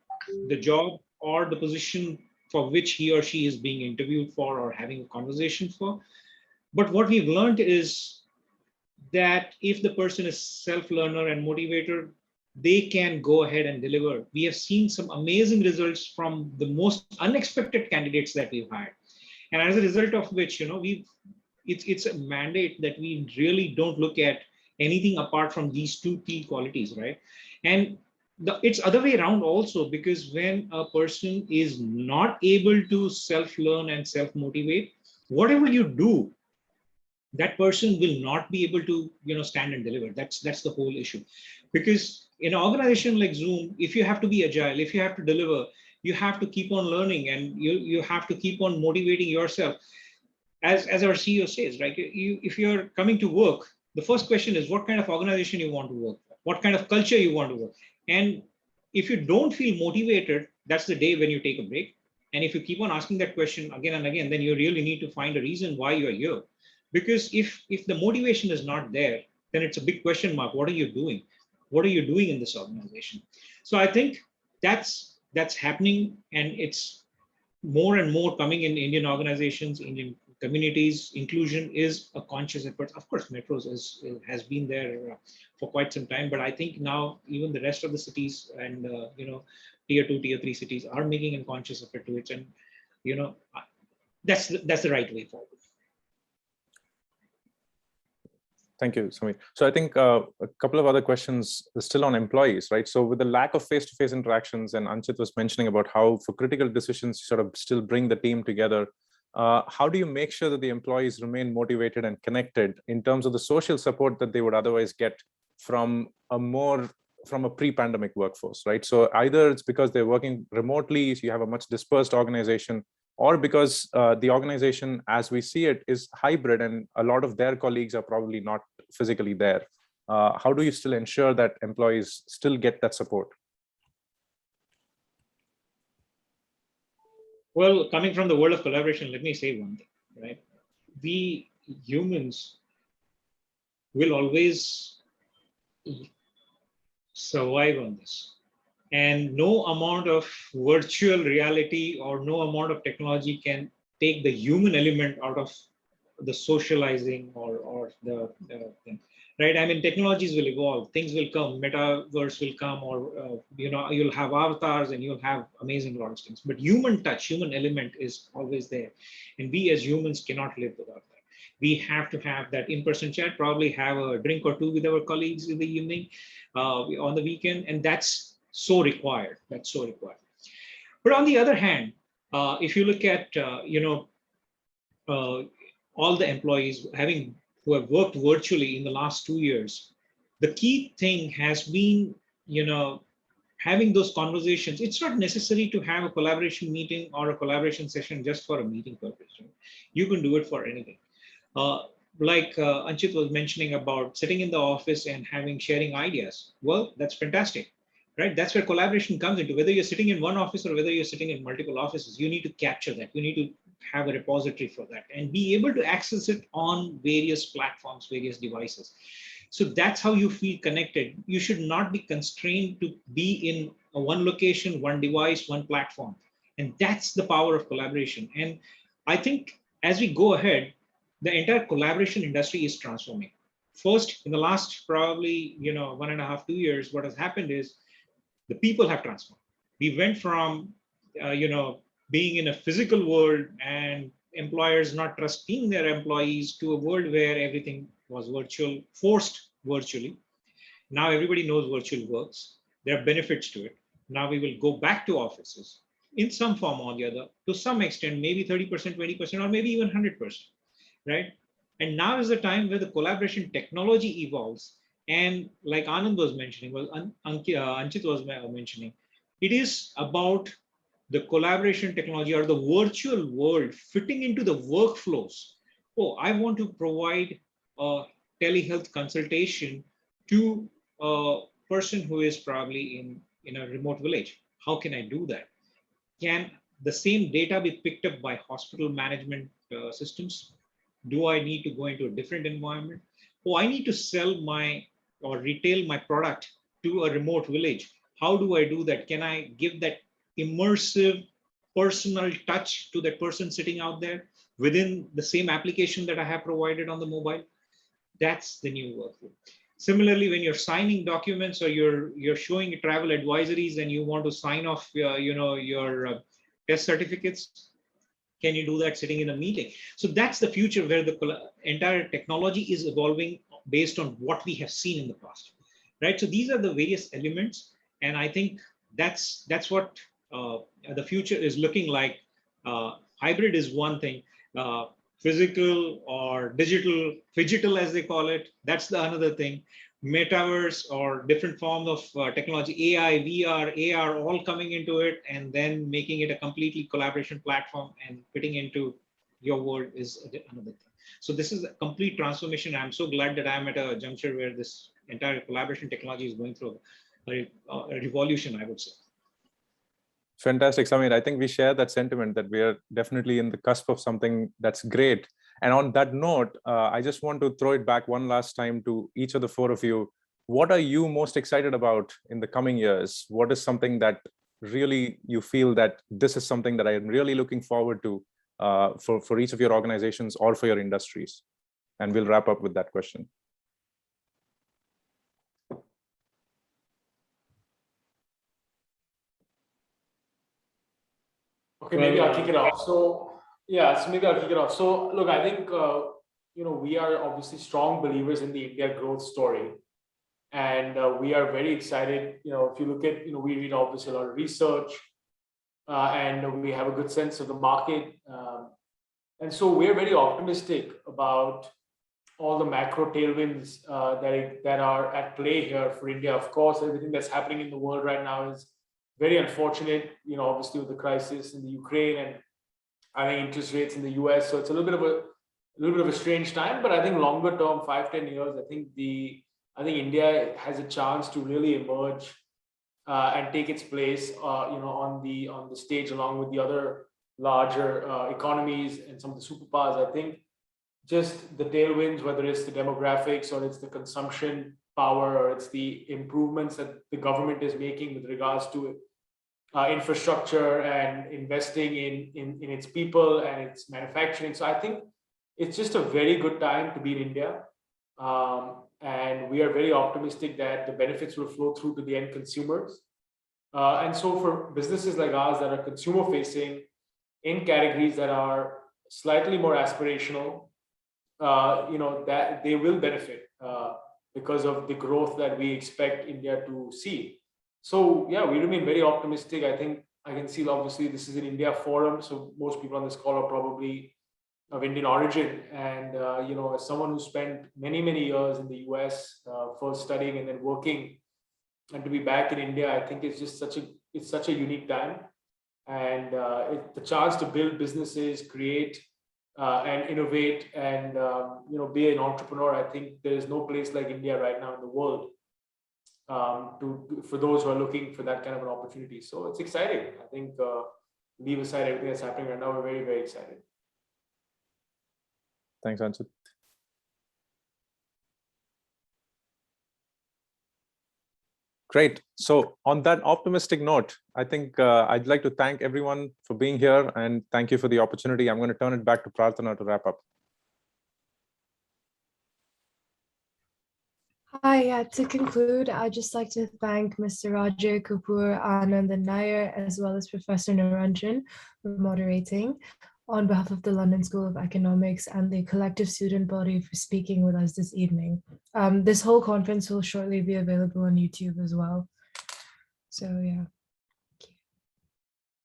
the job or the position for which he or she is being interviewed for or having a conversation for. But what we've learned is that if the person is self-learner and motivator, they can go ahead and deliver. We have seen some amazing results from the most unexpected candidates that we've hired. And as a result of which, it's a mandate that we really don't look at anything apart from these two key qualities, right? And it's other way around also, because when a person is not able to self-learn and self-motivate, whatever you do, that person will not be able to stand and deliver. That's the whole issue. Because in an organization like Zoom, if you have to be agile, if you have to deliver, you have to keep on learning, and you have to keep on motivating yourself. As our CEO says, right? If you're coming to work, the first question is what kind of organization you want to work for, what kind of culture you want to work. And if you don't feel motivated, that's the day when you take a break. And if you keep on asking that question again and again, then you really need to find a reason why you're here. Because if the motivation is not there, then it's a big question mark. What are you doing? What are you doing in this organization? So I think that's happening, and it's more and more coming in Indian organizations, Indian communities. Inclusion is a conscious effort. Of course, metros has been there for quite some time, but I think now even the rest of the cities and tier 2, tier 3 cities are making a conscious effort to it, and that's the right way forward. Thank you, Samir. So I think a couple of other questions still on employees, right? So with the lack of face-to-face interactions, and Anchit was mentioning about how for critical decisions, sort of still bring the team together. How do you make sure that the employees remain motivated and connected in terms of the social support that they would otherwise get from a pre-pandemic workforce, right? So either it's because they're working remotely, so you have a much dispersed organization, or because the organization as we see it is hybrid and a lot of their colleagues are probably not physically there. How do you still ensure that employees still get that support? Well, coming from the world of collaboration, let me say one thing, right? We humans will always survive on this. And no amount of virtual reality or no amount of technology can take the human element out of the socializing or the thing, right? I mean, technologies will evolve, things will come, metaverse will come, or you'll have avatars and you'll have amazing lot of things. But human touch, human element is always there, and we as humans cannot live without that. We have to have that in-person chat, probably have a drink or two with our colleagues in the evening, on the weekend, and that's so required. That's so required. But on the other hand, if you look at all the employees who have worked virtually in the last 2 years, the key thing has been having those conversations. It's not necessary to have a collaboration meeting or a collaboration session just for a meeting purpose. Right? You can do it for anything. Like Anchit was mentioning about sitting in the office and sharing ideas. Well, that's fantastic. Right? That's where collaboration comes into. Whether you're sitting in one office or whether you're sitting in multiple offices, you need to capture that. You need to have a repository for that and be able to access it on various platforms, various devices. So that's how you feel connected. You should not be constrained to be in one location, one device, one platform. And that's the power of collaboration. And I think as we go ahead, the entire collaboration industry is transforming. First, in the last probably 1.5, 2 years, what has happened is the people have transformed. We went from, being in a physical world and employers not trusting their employees to a world where everything was virtual, forced virtually. Now everybody knows virtual works. There are benefits to it. Now we will go back to offices in some form or the other, to some extent, maybe 30%, 20%, or maybe even 100%, right? And now is the time where the collaboration technology evolves. And like Anand was mentioning, Anchit was mentioning, it is about the collaboration technology or the virtual world fitting into the workflows. Oh, I want to provide a telehealth consultation to a person who is probably in a remote village. How can I do that? Can the same data be picked up by hospital management systems? Do I need to go into a different environment? Oh, I need to sell or retail my product to a remote village. How do I do that? Can I give that immersive personal touch to that person sitting out there within the same application that I have provided on the mobile? That's the new workflow. Similarly, when you're signing documents or you're showing travel advisories and you want to sign off your test certificates, can you do that sitting in a meeting? So that's the future where the entire technology is evolving based on what we have seen in the past, right? So these are the various elements, and I think that's what the future is looking like. Hybrid is one thing, physical or digital, phygital as they call it, that's the another thing. Metaverse or different forms of technology, AI, VR, AR, all coming into it, and then making it a completely collaboration platform and fitting into your world is another thing. So this is a complete transformation. I'm so glad that I'm at a juncture where this entire collaboration technology is going through a revolution, I would say. Fantastic, Samir. I think we share that sentiment that we are definitely in the cusp of something that's great. And on that note, I just want to throw it back one last time to each of the four of you. What are you most excited about in the coming years? What is something that really you feel that this is something that I am really looking forward to for each of your organizations or for your industries? And we'll wrap up with that question. Okay, maybe I'll kick it off. So yeah, so maybe I'll kick it off. So look, I think we are obviously strong believers in the India growth story, and we are very excited. If you look at, we read obviously a lot of research, and we have a good sense of the market, and so we're very optimistic about all the macro tailwinds that are at play here for India. Of course, everything that's happening in the world right now is very unfortunate, obviously with the crisis in the Ukraine and high interest rates in the US. So it's a little bit of a strange time, but I think longer term, 5-10 years, I think India has a chance to really emerge and take its place, on the stage along with the other larger economies and some of the superpowers. I think just the tailwinds, whether it's the demographics or it's the consumption power or it's the improvements that the government is making with regards to infrastructure and investing in its people and its manufacturing. So I think it's just a very good time to be in India. And we are very optimistic that the benefits will flow through to the end consumers. And so for businesses like ours that are consumer facing in categories that are slightly more aspirational, that they will benefit because of the growth that we expect India to see. So yeah, we remain very optimistic. I think I can see, obviously this is an India forum, so most people on this call are probably of Indian origin. And as someone who spent many years in the US, first studying and then working, and to be back in India, I think it's just such a unique time. And the chance to build businesses, create and innovate, and be an entrepreneur. I think there is no place like India right now in the world for those who are looking for that kind of an opportunity. So it's exciting. I think leave aside everything that's happening right now, we're very, very excited. Thanks, Anchit. Great. So on that optimistic note, I think I'd like to thank everyone for being here and thank you for the opportunity. I'm going to turn it back to Prarthana to wrap up. Hi, to conclude, I'd just like to thank Mr. Raje, Kapoor, Anand, and Nayar, as well as Professor Niranjan for moderating on behalf of the London School of Economics and the collective student body for speaking with us this evening. This whole conference will shortly be available on YouTube as well. So yeah.